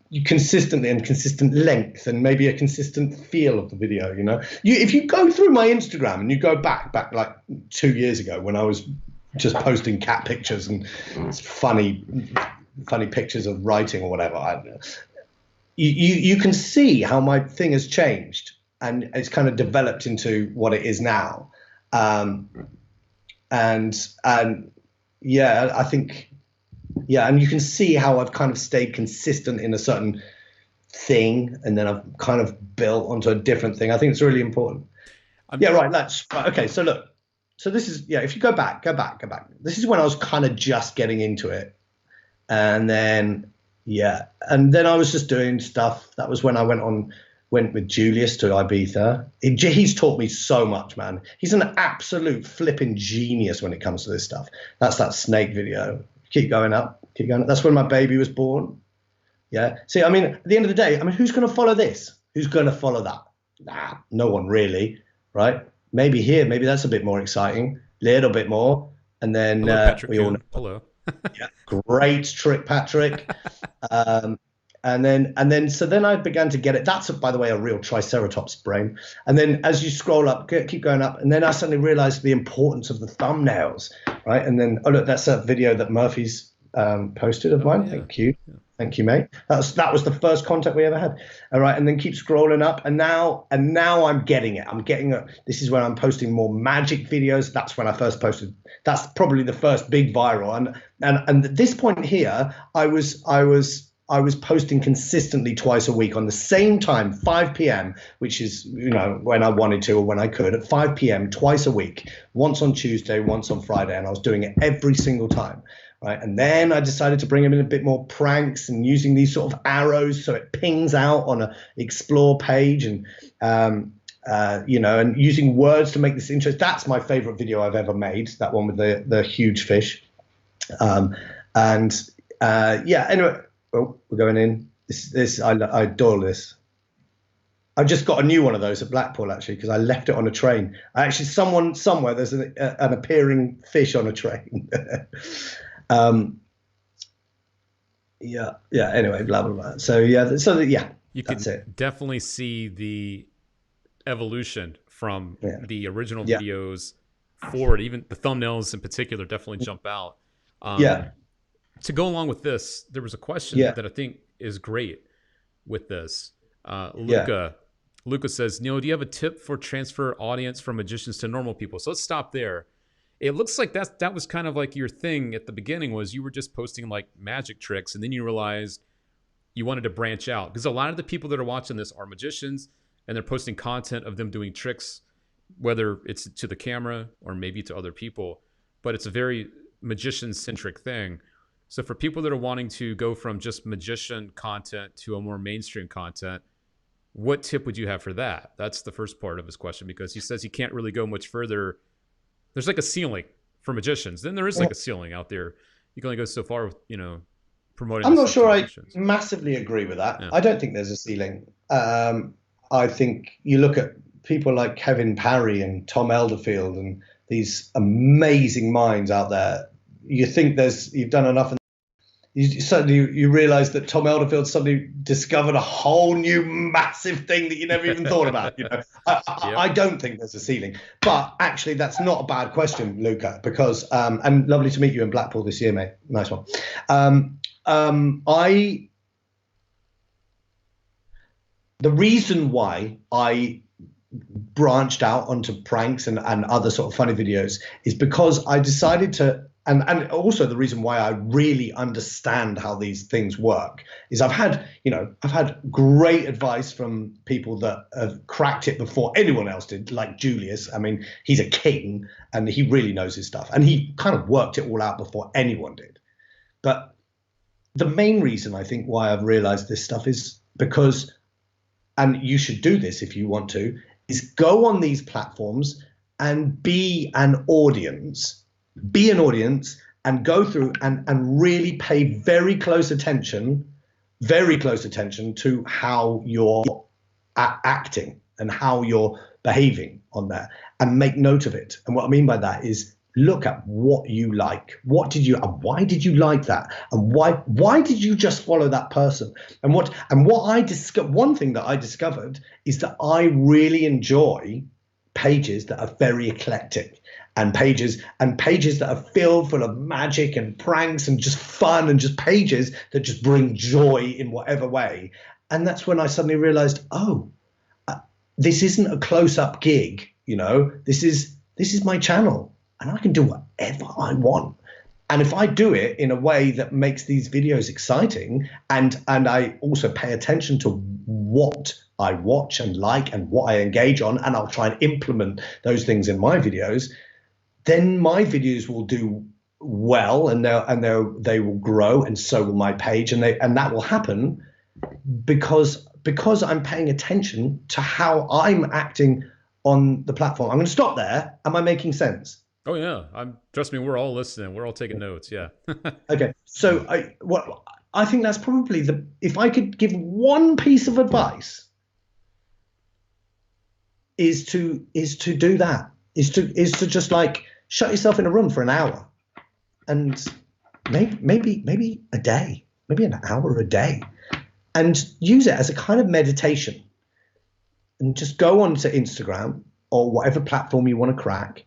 you consistently and consistent length and maybe a consistent feel of the video. If you go through my Instagram and you go back like 2 years ago when I was just posting cat pictures and funny pictures of writing or whatever, I don't know, you can see how my thing has changed and it's kind of developed into what it is now. And yeah, I think. Yeah, and you can see how I've kind of stayed consistent in a certain thing, and then I've kind of built onto a different thing. I think it's really important. Yeah, right. Okay. So look. So this is If you go back. This is when I was kind of just getting into it, and then I was just doing stuff. That was when I went with Julius to Ibiza. He's taught me so much, man. He's an absolute flipping genius when it comes to this stuff. That's that snake video. Keep going up. That's when my baby was born. Yeah. See, I mean, at the end of the day, who's going to follow this? Who's going to follow that? Nah, no one really, right? Maybe that's a bit more exciting, little bit more. And then we all know. Hello. Yeah, great trick, Patrick. And then I began to get it. That's, by the way, a real triceratops brain. And then as you scroll up, keep going up, and then I suddenly realized the importance of the thumbnails, right? And then, oh, look, that's a video that Murphy's posted of mine. Yeah. Thank you. Yeah. Thank you, mate. That was the first contact we ever had. All right, and then keep scrolling up, and now I'm getting it. This is when I'm posting more magic videos. That's when I first posted. That's probably the first big viral. And at this point here, I was posting consistently twice a week on the same time, 5 p.m., which is, when I wanted to or when I could, at 5 p.m. twice a week, once on Tuesday, once on Friday, and I was doing it every single time, right? And then I decided to bring in a bit more pranks and using these sort of arrows so it pings out on a explore page and, and using words to make this interesting. That's my favorite video I've ever made, that one with the huge fish. Anyway. Oh, we're going in. I adore this. I just got a new one of those at Blackpool, actually, because I left it on a train. Somewhere there's an appearing fish on a train. Anyway, blah blah blah. So you can definitely see the evolution from the original videos forward. Even the thumbnails in particular definitely jump out. To go along with this, there was a question that I think is great with this. Luca says, Neil, do you have a tip for transfer audience from magicians to normal people? So let's stop there. It looks like that was kind of like your thing at the beginning, was you were just posting like magic tricks, and then you realized you wanted to branch out, because a lot of the people that are watching this are magicians, and they're posting content of them doing tricks, whether it's to the camera or maybe to other people, but it's a very magician-centric thing. So for people that are wanting to go from just magician content to a more mainstream content, what tip would you have for that? That's the first part of his question, because he says he can't really go much further. There's like a ceiling for magicians. Then there is like a ceiling out there. You can only go so far with, promoting. I'm not sure I massively agree with that. Yeah. I don't think there's a ceiling. I think you look at people like Kevin Parry and Tom Elderfield and these amazing minds out there. You think you've done enough, and you realize that Tom Elderfield suddenly discovered a whole new massive thing that you never even thought about. I don't think there's a ceiling, but actually that's not a bad question, Luca, because and lovely to meet you in Blackpool this year, mate. Nice one. the reason why I branched out onto pranks and other sort of funny videos is because I decided to, and also the reason why I really understand how these things work is I've had great advice from people that have cracked it before anyone else did, like Julius. I mean, he's a king and he really knows his stuff, and he kind of worked it all out before anyone did. But the main reason I think why I've realized this stuff is because, and you should do this if you want to, is go on these platforms and be an audience. Be an audience and go through and really pay very close attention to how you're acting and how you're behaving on there, and make note of it. And what I mean by that is look at what you like. Why did you like that? And why did you just follow that person? And what I discovered, one thing that I discovered is that I really enjoy pages that are very eclectic, and pages that are filled full of magic and pranks and just fun, and just pages that just bring joy in whatever way. And that's when I suddenly realized, this isn't a close-up gig, this is my channel, and I can do whatever I want. And if I do it in a way that makes these videos exciting, and I also pay attention to what I watch and like and what I engage on, and I'll try and implement those things in my videos, then my videos will do well, and they will grow, and so will my page, and that will happen because I'm paying attention to how I'm acting on the platform. I'm going to stop there. Am I making sense? Oh yeah, trust me, we're all listening. We're all taking notes. Yeah. Okay. So I think that's probably if I could give one piece of advice is to do that, is to just like shut yourself in a room for an hour, and maybe a day, maybe an hour a day, and use it as a kind of meditation, and just go onto Instagram or whatever platform you want to crack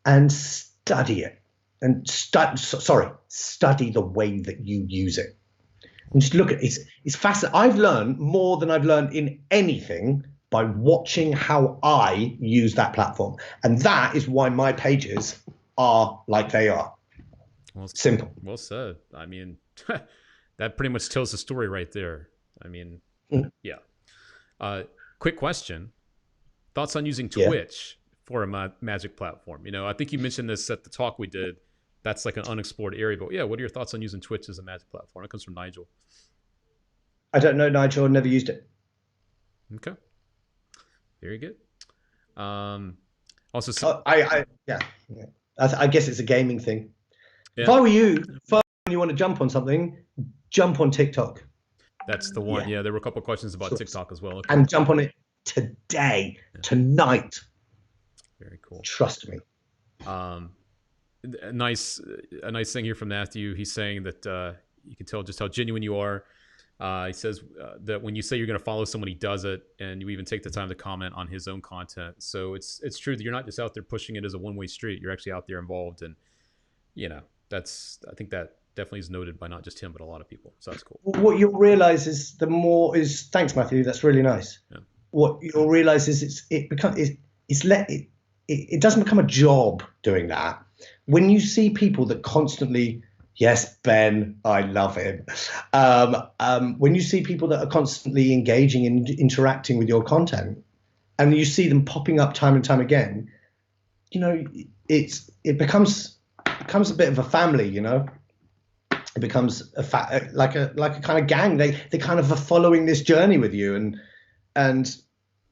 and study it, and study the way that you use it, and just look at it. It's fascinating. I've learned more than I've learned in anything by watching how I use that platform. And that is why my pages are like they are. Well, simple. Well said. I mean, that pretty much tells the story right there. I mean, yeah. Quick question. Thoughts on using Twitch for a magic platform? I think you mentioned this at the talk we did. That's like an unexplored area. But yeah, what are your thoughts on using Twitch as a magic platform? It comes from Nigel. I don't know, Nigel. Never used it. Okay. Very good. Also, I guess it's a gaming thing. Yeah. If I were you, when you want to jump on something, jump on TikTok. That's the one. Yeah, there were a couple of questions about TikTok as well. Okay. And jump on it today, tonight. Very cool. Trust me. A nice thing here from Matthew. He's saying that you can tell just how genuine you are. He says that when you say you're going to follow someone, he does it, and you even take the time to comment on his own content. So it's true that you're not just out there pushing it as a one-way street. You're actually out there involved, and I think that definitely is noted by not just him but a lot of people. So that's cool. What you'll realize is thanks, Matthew. That's really nice. Yeah. What you'll realize is it doesn't become a job doing that. When you see people that constantly. Yes, Ben, I love him. When you see people that are constantly engaging and interacting with your content, and you see them popping up time and time again, it becomes a bit of a family. It becomes like a kind of gang. They kind of are following this journey with you, and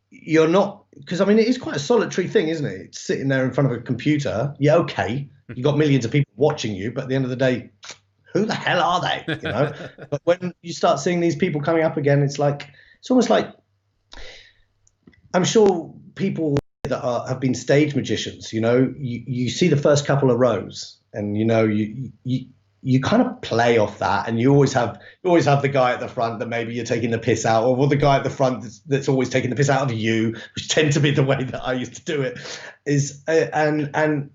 you're not, because I mean it is quite a solitary thing, isn't it? It's sitting there in front of a computer. Yeah, okay. You got millions of people watching you, but at the end of the day, who the hell are they? But when you start seeing these people coming up again, it's almost like, I'm sure people that have been stage magicians, you see the first couple of rows, and you kind of play off that, and you always have the guy at the front that maybe you're taking the piss out of, or the guy at the front that's always taking the piss out of you, which tend to be the way that I used to do it. And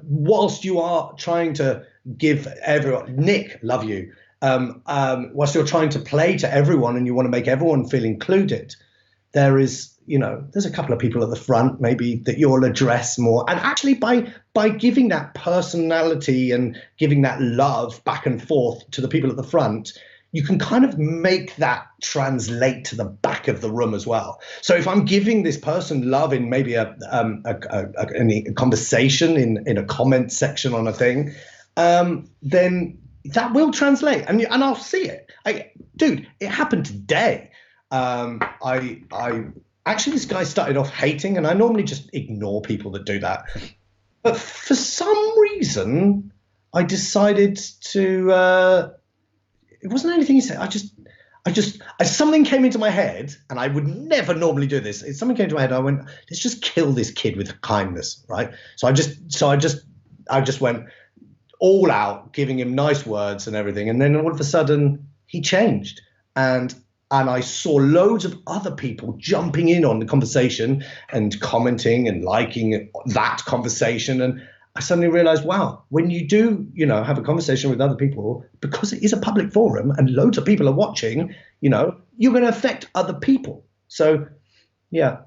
whilst you are trying to give everyone, Nick, love you, whilst you're trying to play to everyone and you want to make everyone feel included, there's a couple of people at the front maybe that you'll address more. And actually by giving that personality and giving that love back and forth to the people at the front, you can kind of make that translate to the back of the room as well. So if I'm giving this person love in maybe a conversation in a comment section on a thing, then that will translate, and I'll see it. Dude, it happened today. I actually, this guy started off hating, and I normally just ignore people that do that. But for some reason, I decided to. It wasn't anything he said. Something came into my head, and I would never normally do this. Something came into my head. I went, let's just kill this kid with kindness, right? So I just went all out, giving him nice words and everything. And then all of a sudden, he changed, and I saw loads of other people jumping in on the conversation and commenting and liking that conversation. And I suddenly realized, wow, when you do, have a conversation with other people, because it is a public forum and loads of people are watching, you're going to affect other people. So, yeah,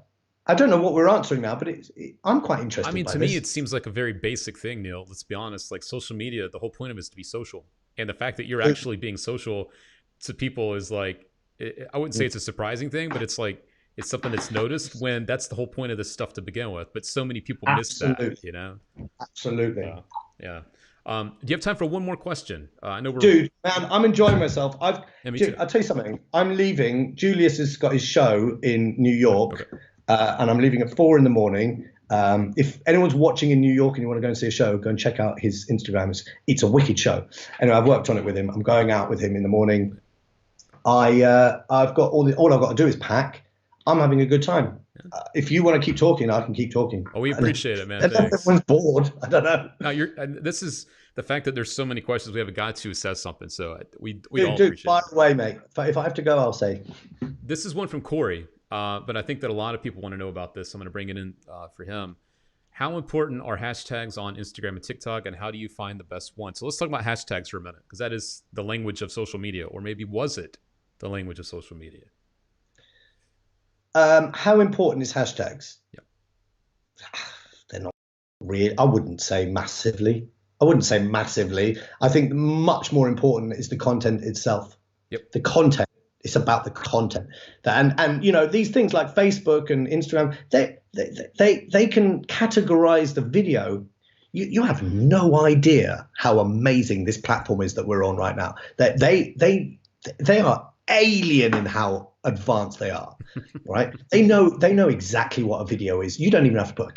I don't know what we're answering now, but I'm quite interested. I mean, to this. me, it seems like a very basic thing, Neil. Let's be honest. Like social media, the whole point of it is to be social. And the fact that you're actually being social to people is like, I wouldn't say it's a surprising thing, but it's like, it's something that's noticed when that's the whole point of this stuff to begin with. But so many people miss that, Absolutely. Yeah. Do you have time for one more question? I know Dude, man, I'm enjoying myself. I'll tell you something. I'm leaving. Julius has got his show in New York, and I'm leaving at 4 a.m. If anyone's watching in New York and you want to go and see a show, go and check out his Instagram. It's a wicked show. Anyway, I've worked on it with him. I'm going out with him in the morning. I've got all I've got to do is pack. I'm having a good time. If you want to keep talking, I can keep talking. Oh, we appreciate it, man. Everyone's bored. I don't know. No, this is the fact that there's so many questions. We have a guy who says something, so we all appreciate fire away, mate. If I have to go, I'll say. This is one from Corey, but I think that a lot of people want to know about this. I'm going to bring it in for him. How important are hashtags on Instagram and TikTok, and how do you find the best one? So let's talk about hashtags for a minute, because that is the language of social media, or maybe was it the language of social media? How important is hashtags? Yeah. They're not really. I wouldn't say massively. I think much more important is the content itself. Yep. The content. It's about the content. And these things like Facebook and Instagram, they can categorize the video. You have no idea how amazing this platform is that we're on right now. They are alien in how advanced they are, right? They know exactly what a video is. You don't even have to put a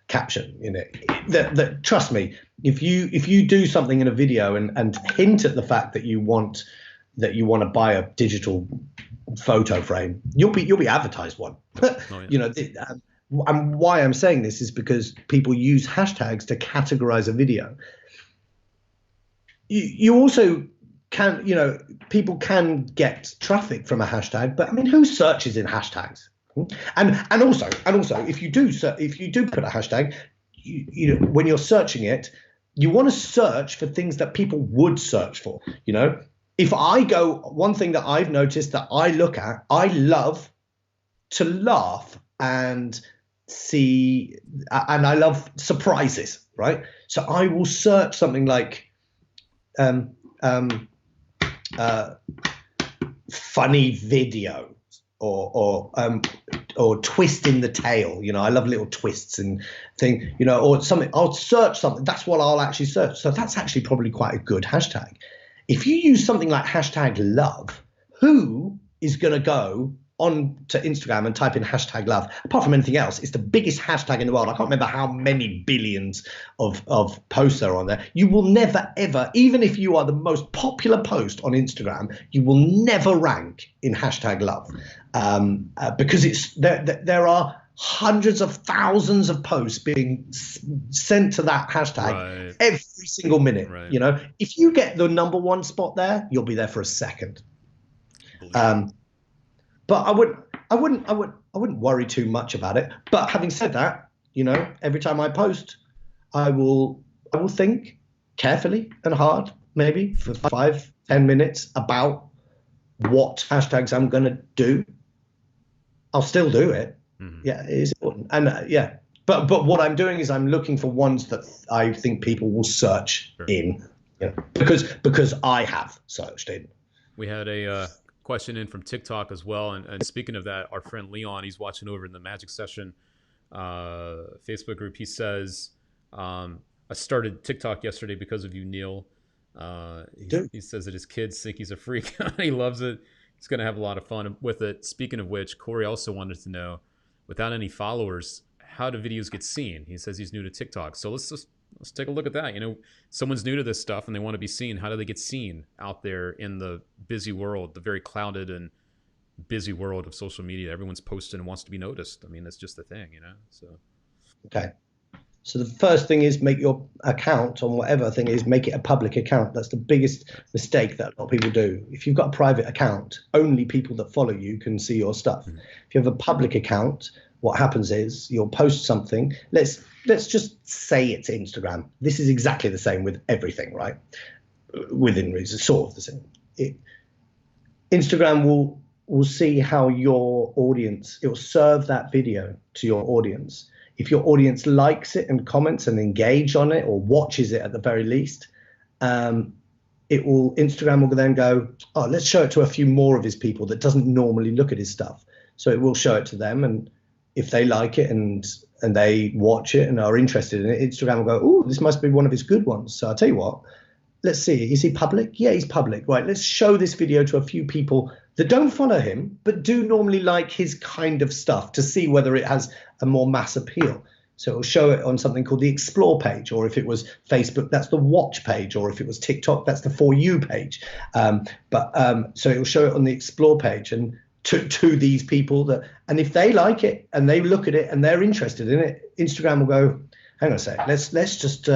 caption in it. Trust me, if you do something in a video and hint at the fact that you want to buy a digital photo frame, you'll be advertised one. Oh, yeah. And why I'm saying this is because people use hashtags to categorize a video. You also can, people can get traffic from a hashtag, but I mean, who searches in hashtags? And also, if you do put a hashtag, when you're searching it, you want to search for things that people would search for. If I go, one thing that I've noticed that I look at, I love to laugh and see, and I love surprises, right? So I will search something like funny video or twist in the tail. I love little twists and thing, or something. I'll search something. That's what I'll actually search. So that's actually probably quite a good hashtag. If you use something like hashtag love, who is going to go on to Instagram and type in hashtag love? Apart from anything else, it's the biggest hashtag in the world. I can't remember how many billions of posts are on there. You will never, ever, even if you are the most popular post on Instagram, you will never rank in hashtag love, because there are hundreds of thousands of posts being sent to that hashtag every single minute. Right. If you get the number one spot there, you'll be there for a second. But I wouldn't worry too much about it. But having said that, every time I post, I will think carefully and hard, maybe for 5-10 10 minutes about what hashtags I'm going to do, I'll still do it. Yeah, it is important. And but what I'm doing is I'm looking for ones that I think people will search in, because I have searched in. We had a question in from TikTok as well. And speaking of that, our friend Leon, he's watching over in the Magic Session Facebook group. He says, I started TikTok yesterday because of you, Neil. He says that his kids think he's a freak. He loves it. He's going to have a lot of fun with it. Speaking of which, Corey also wanted to know, without any followers, how do videos get seen? He says he's new to TikTok. So let's take a look at that. Someone's new to this stuff and they want to be seen. How do they get seen out there in the busy world, the very clouded and busy world of social media? Everyone's posting and wants to be noticed. I mean, that's just the thing, So okay. So the first thing is make your account on whatever thing is, make it a public account. That's the biggest mistake that a lot of people do. If you've got a private account, only people that follow you can see your stuff. If you have a public account, what happens is you'll post something. Let's just say it's Instagram. This is exactly the same with everything, right? Within reason, sort of the same. Instagram will see how your audience, it will serve that video to your audience. If your audience likes it and comments and engage on it or watches it at the very least, Instagram will then go, oh, let's show it to a few more of his people that doesn't normally look at his stuff. So it will show it to them, and if they like it and they watch it and are interested in it, Instagram will go, oh, this must be one of his good ones. So I'll tell you what, let's see, is he public? Yeah, he's public. Right, let's show this video to a few people that don't follow him, but do normally like his kind of stuff, to see whether it has a more mass appeal. So it'll show it on something called the Explore page, or if it was Facebook, that's the Watch page, or if it was TikTok, that's the For You page. So it'll show it on the Explore page and to these people and if they like it and they look at it and they're interested in it, Instagram will go, hang on a sec, let's just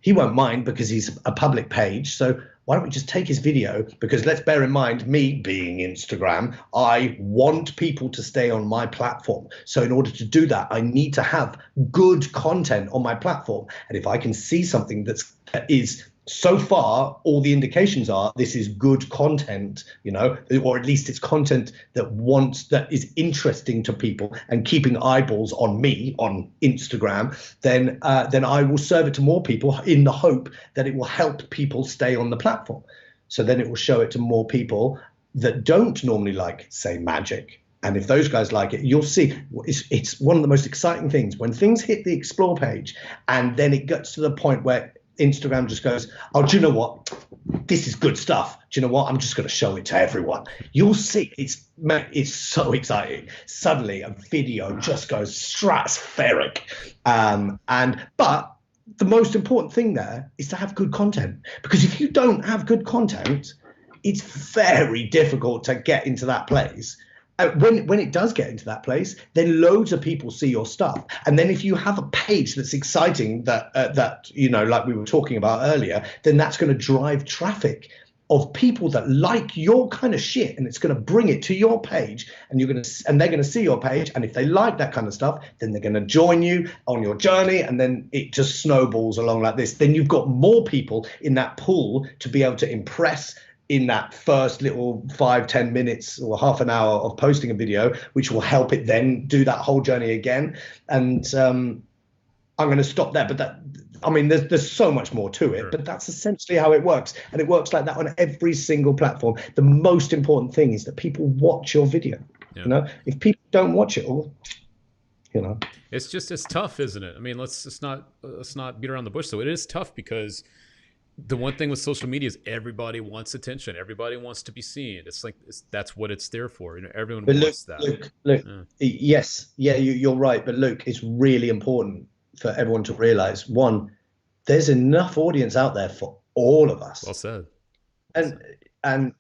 he won't mind because he's a public page. So why don't we just take his video? Because let's bear in mind, me being Instagram, I want people to stay on my platform. So in order to do that, I need to have good content on my platform. And if I can see something that is, so far, all the indications are this is good content, or at least it's content that is interesting to people and keeping eyeballs on me on Instagram, then I will serve it to more people in the hope that it will help people stay on the platform. So then it will show it to more people that don't normally like, say, magic. And if those guys like it, you'll see it's one of the most exciting things when things hit the Explore page and then it gets to the point where Instagram just goes, oh, do you know what? This is good stuff. Do you know what? I'm just going to show it to everyone. You'll see. It's so exciting. Suddenly a video just goes stratospheric. But the most important thing there is to have good content, because if you don't have good content, it's very difficult to get into that place. When it does get into that place, then loads of people see your stuff. And then if you have a page that's exciting, that like we were talking about earlier, then that's going to drive traffic of people that like your kind of shit, and it's going to bring it to your page, and they're going to see your page. And if they like that kind of stuff, then they're going to join you on your journey, and then it just snowballs along like this. Then you've got more people in that pool to be able to impress in that first little 5-10 minutes or half an hour of posting a video, which will help it then do that whole journey again. And I'm going to stop there, but there's so much more to it, but that's essentially how it works. And it works like that on every single platform. The most important thing is that people watch your video. Yeah. If people don't watch it all, it's tough, isn't it? I mean, let's not beat around the bush. So it is tough, because the one thing with social media is everybody wants attention. Everybody wants to be seen. It's like that's what it's there for. Everyone wants that. Luke, yes, yeah, you're right. But Luke, it's really important for everyone to realize, one, there's enough audience out there for all of us. Well said. And I've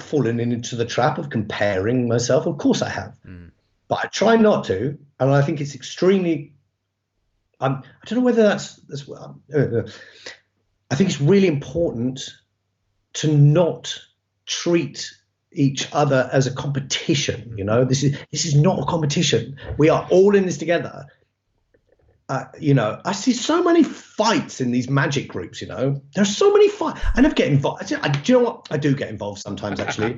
fallen into the trap of comparing myself. Of course I have, but I try not to. And I think it's extremely. I don't know whether that's I think it's really important to not treat each other as a competition. This is not a competition. We are all in this together. you know, I see so many fights in these magic groups. You know, there's so many fights. I never get involved. Do you know what? I do get involved sometimes, actually.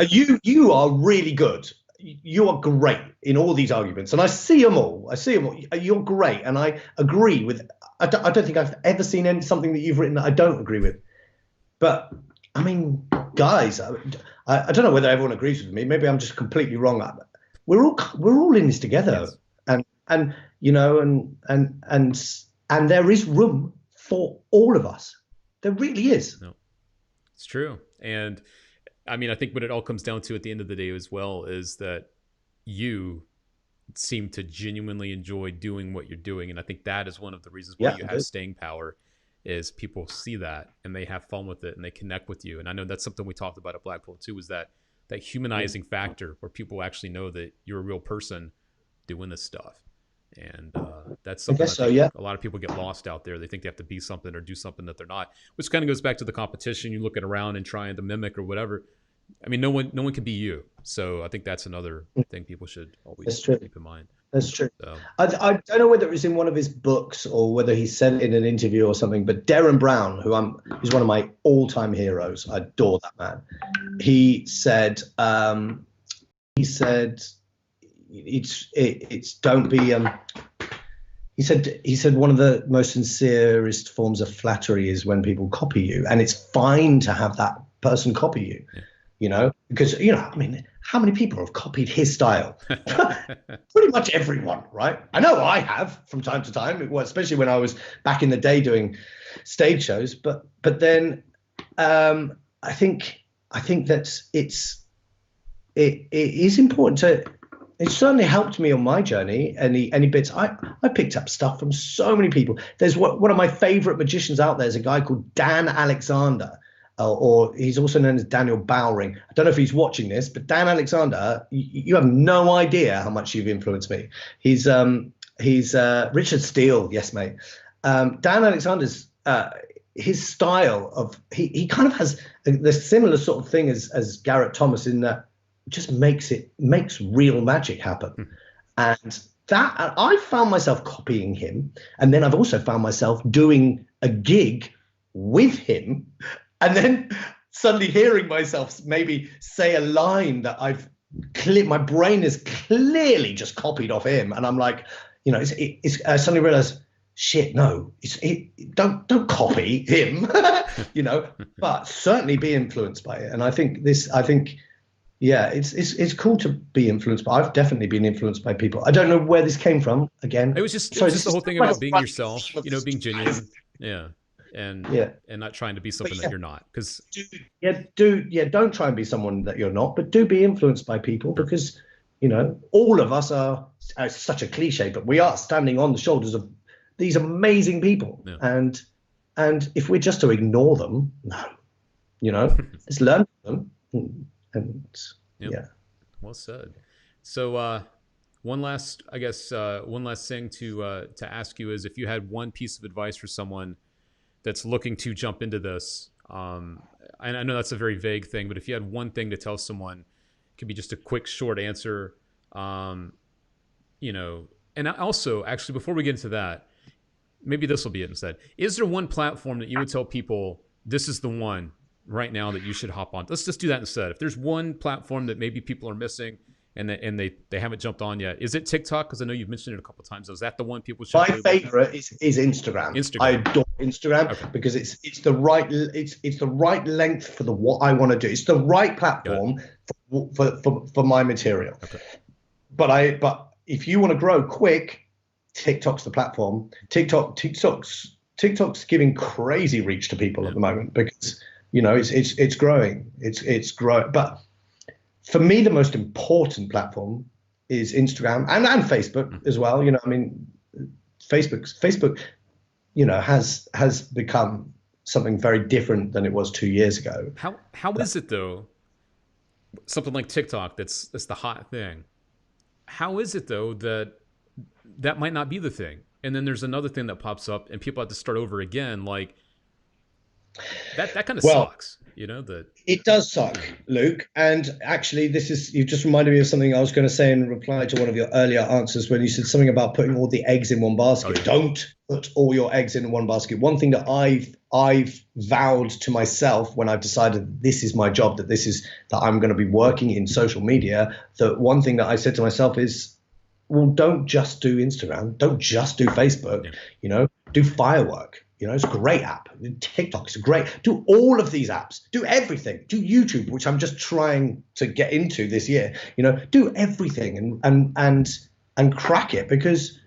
You are really good. You are great in all these arguments, and I see them all. You're great, and I agree with. I don't think I've ever seen something that you've written that I don't agree with. But I mean, guys, I don't know whether everyone agrees with me. Maybe I'm just completely wrong. We're all in this together, Yes. and you know, and there is room for all of us. There really is. No, it's true. And I mean, I think what it all comes down to at the end of the day as well is that you seem to genuinely enjoy doing what you're doing. And I think that is one of the reasons why you have staying power is people see that and they have fun with it and they connect with you. And I know that's something we talked about at Blackpool too, is that humanizing factor where people actually know that you're a real person doing this stuff. And that's something a lot of people get lost out there. They think they have to be something or do something that they're not, which kind of goes back to the competition. You looking around and trying to mimic or whatever. I mean, no one can be you. So I think that's another thing people should always keep in mind. That's true. So. I don't know whether it was in one of his books or whether he said it in an interview or something, but Darren Brown, he's one of my all-time heroes. I adore that man. He said it's don't be he said one of the most sincerest forms of flattery is when people copy you, and it's fine to have that person copy you. Yeah. You know, because, you know, I mean, how many people have copied his style? Pretty much everyone, right? I know I have from time to time, especially when I was back in the day doing stage shows. But then I think that it is important to. It certainly helped me on my journey. Any bits I picked up stuff from so many people. There's one of my favorite magicians out there is a guy called Dan Alexander. Or he's also known as Daniel Bowring. I don't know if he's watching this, but Dan Alexander, you have no idea how much you've influenced me. He's Richard Steele, yes, mate. Dan Alexander's his style of he kind of has the similar sort of thing as Garrett Thomas in that just makes real magic happen, and that I found myself copying him, and then I've also found myself doing a gig with him. And then suddenly hearing myself maybe say a line that my brain is clearly just copied off him. And I'm like, you know, I suddenly realized, shit, no, don't copy him, you know, but certainly be influenced by it. And I think, yeah, it's cool to be influenced, but I've definitely been influenced by people. I don't know where this came from again. It was just the whole thing about being yourself, you know, being genuine. Yeah. And not trying to be something that you're not, because don't try and be someone that you're not, but do be influenced by people, because, you know, all of us are such a cliche, but we are standing on the shoulders of these amazing people. Yeah. And if we're just to ignore them, no, you know, let's learn from them. And yeah, well said. So one last thing to ask you is, if you had one piece of advice for someone that's looking to jump into this, and I know that's a very vague thing, but if you had one thing to tell someone, it could be just a quick, short answer, you know. And also, actually, before we get into that, maybe this will be it instead. Is there one platform that you would tell people, this is the one right now that you should hop on? Let's just do that instead. If there's one platform that maybe people are missing and they haven't jumped on yet, is it TikTok? Because I know you've mentioned it a couple of times. Is that the one people should? My favorite is Instagram. I adore Instagram because it's the right length for what I want to do. It's the right platform for my material. Okay. But if you want to grow quick, TikTok's the platform. TikTok's giving crazy reach to people at the moment, because, you know, it's growing. It's growing. But for me, the most important platform is Instagram and Facebook as well. You know, I mean, Facebook, you know, has become something very different than it was 2 years ago. How is it though? Something like TikTok, that's the hot thing. How is it though that might not be the thing, and then there's another thing that pops up and people have to start over again? Like that kind of sucks. You know, that It does suck, Luke. And actually, you just reminded me of something I was going to say in reply to one of your earlier answers when you said something about putting all the eggs in one basket. Oh, yeah. Don't put all your eggs in one basket. One thing that I've vowed to myself when I've decided this is my job, that I'm going to be working in social media, that one thing that I said to myself is, well, don't just do Instagram. Don't just do Facebook. Yeah. You know, do Firework. You know, it's a great app. TikTok is great. Do all of these apps. Do everything. Do YouTube, which I'm just trying to get into this year. You know, do everything and crack it, because,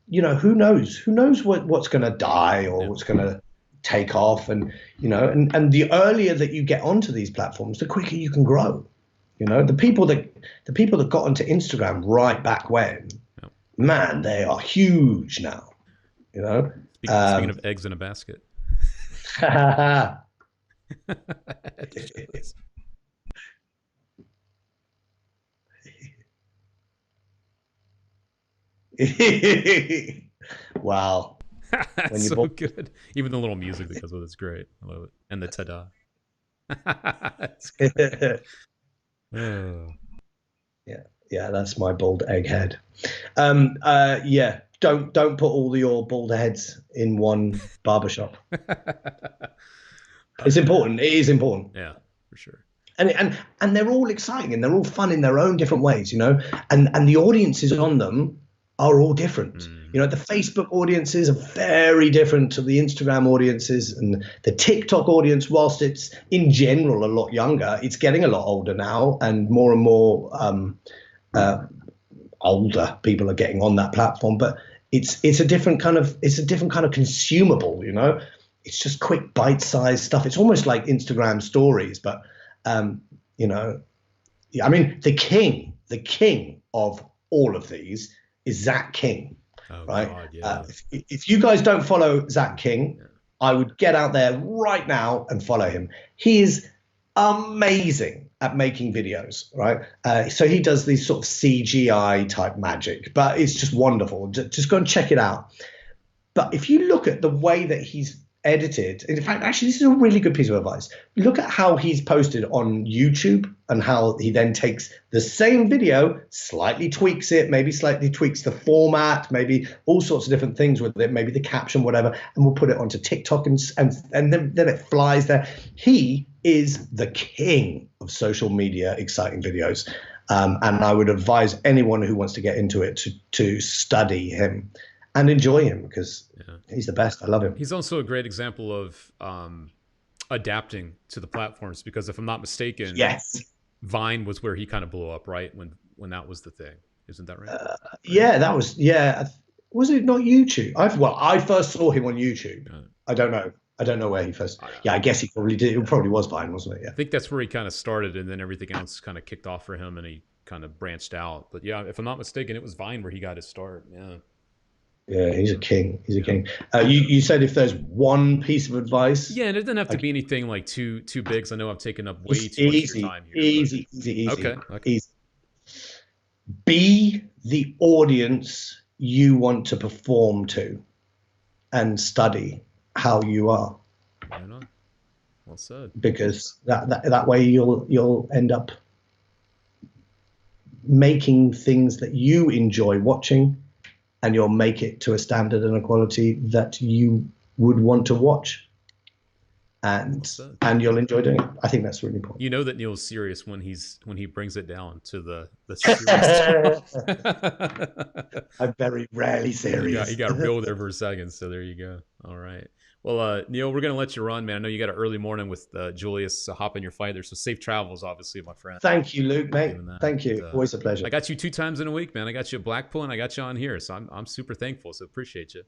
you know, who knows? Who knows what's going to die or what's going to take off? And, you know, and the earlier that you get onto these platforms, the quicker you can grow. You know, the people that got onto Instagram right back when, man, they are huge now. You know. Speaking of eggs in a basket. Wow. That's so good. Even the little music that goes with it's great. I love it. And the ta-da. Oh. Yeah, that's my bald egg head. Yeah, don't put all your bald heads in one barbershop. It's important. It is important. Yeah, for sure. And they're all exciting and they're all fun in their own different ways, you know. And the audiences on them are all different. You know, the Facebook audiences are very different to the Instagram audiences, and the TikTok audience, whilst it's in general a lot younger, it's getting a lot older now, and more older people are getting on that platform. But it's a different kind of consumable, you know. It's just quick bite-sized stuff. It's almost like Instagram stories, but you know, I mean, the king of all of these is Zach King. Oh, right? God, yeah. If you guys don't follow Zach King, I would get out there right now and follow him. He is amazing at making videos, right? So he does these sort of CGI type magic, but it's just wonderful. Just go and check it out. But if you look at the way that he's edited, in fact, actually, this is a really good piece of advice. Look at how he's posted on YouTube and how he then takes the same video, slightly tweaks it, maybe slightly tweaks the format, maybe all sorts of different things with it, maybe the caption, whatever, and we'll put it onto TikTok and then it flies there. He is the king of social media exciting videos. And I would advise anyone who wants to get into it to study him and enjoy him, because he's the best. I love him. He's also a great example of adapting to the platforms, because if I'm not mistaken, Vine was where he kind of blew up, right? When that was the thing. Isn't that right? Yeah, that was, Was it not YouTube? I first saw him on YouTube. I don't know where he first. I guess he probably did. It probably was Vine, wasn't it? Yeah. I think that's where he kind of started, and then everything else kind of kicked off for him, and he kind of branched out. But yeah, if I'm not mistaken, it was Vine where he got his start. Yeah. Yeah, he's a king. He's a king. You said if there's one piece of advice. Yeah, and it doesn't have to be anything like too big. I know I've taken up way too much of your time here. Easy. Okay. Easy. Be the audience you want to perform to, and study how you are. Right on. Well said. Because that way you'll end up making things that you enjoy watching, and you'll make it to a standard and a quality that you would want to watch, and you'll enjoy doing it. I think that's really important. You know that Neil's serious when he brings it down to the serious. I'm very rarely serious. You got real there for a second, so there you go. All right. Well, Neil, we're going to let you run, man. I know you got an early morning with Julius hopping your fight there, so safe travels, obviously, my friend. Thank you, Luke, mate. Thank you. Always a pleasure. I got you 2 times in a week, man. I got you at Blackpool, and I got you on here, so I'm super thankful, so appreciate you.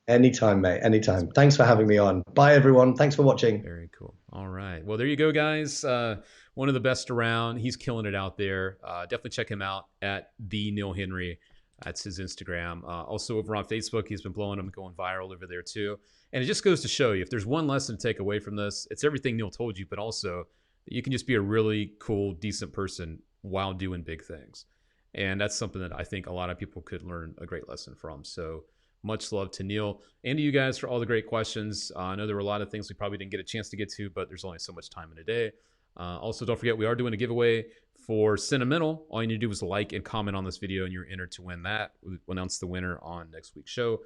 Anytime, mate. Anytime. Thanks for having me on. Bye, everyone. Thanks for watching. Very cool. All right. Well, there you go, guys. One of the best around. He's killing it out there. Definitely check him out at the Neil Henry. That's his Instagram. Also over on Facebook, he's been blowing them, going viral over there too. And it just goes to show you, if there's one lesson to take away from this, it's everything Neil told you, but also that you can just be a really cool, decent person while doing big things. And that's something that I think a lot of people could learn a great lesson from. So Much love to Neil and to you guys for all the great questions. I know there were a lot of things we probably didn't get a chance to get to, but there's only so much time in a day. Also, don't forget, we are doing a giveaway for Sentimental. All you need to do is like and comment on this video, and you're entered to win that. We'll announce the winner on next week's show.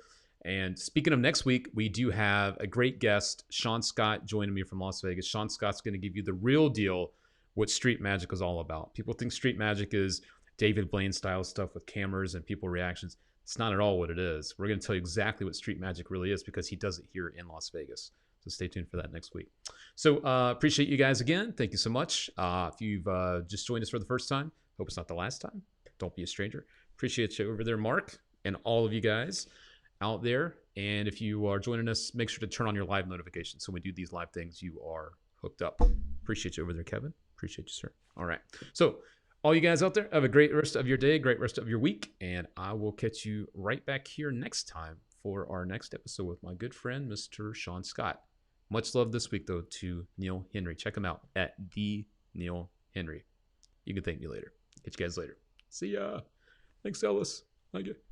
And speaking of next week, we do have a great guest, Sean Scott, joining me from Las Vegas. Sean Scott's going to give you the real deal what street magic is all about. People think street magic is David Blaine style stuff with cameras and people reactions. It's not at all what it is. We're going to tell you exactly what street magic really is because he does it here in Las Vegas. So stay tuned for that next week. So appreciate you guys again. Thank you so much. If you've just joined us for the first time, hope it's not the last time. Don't be a stranger. Appreciate you over there, Mark, and all of you guys out there. And if you are joining us, make sure to turn on your live notifications. So when we do these live things, you are hooked up. Appreciate you over there, Kevin. Appreciate you, sir. All right. So all you guys out there, have a great rest of your day, great rest of your week. And I will catch you right back here next time for our next episode with my good friend, Mr. Sean Scott. Much love this week, though, to Neil Henry. Check him out at the Neil Henry. You can thank me later. Catch you guys later. See ya. Thanks, Ellis. Thank you.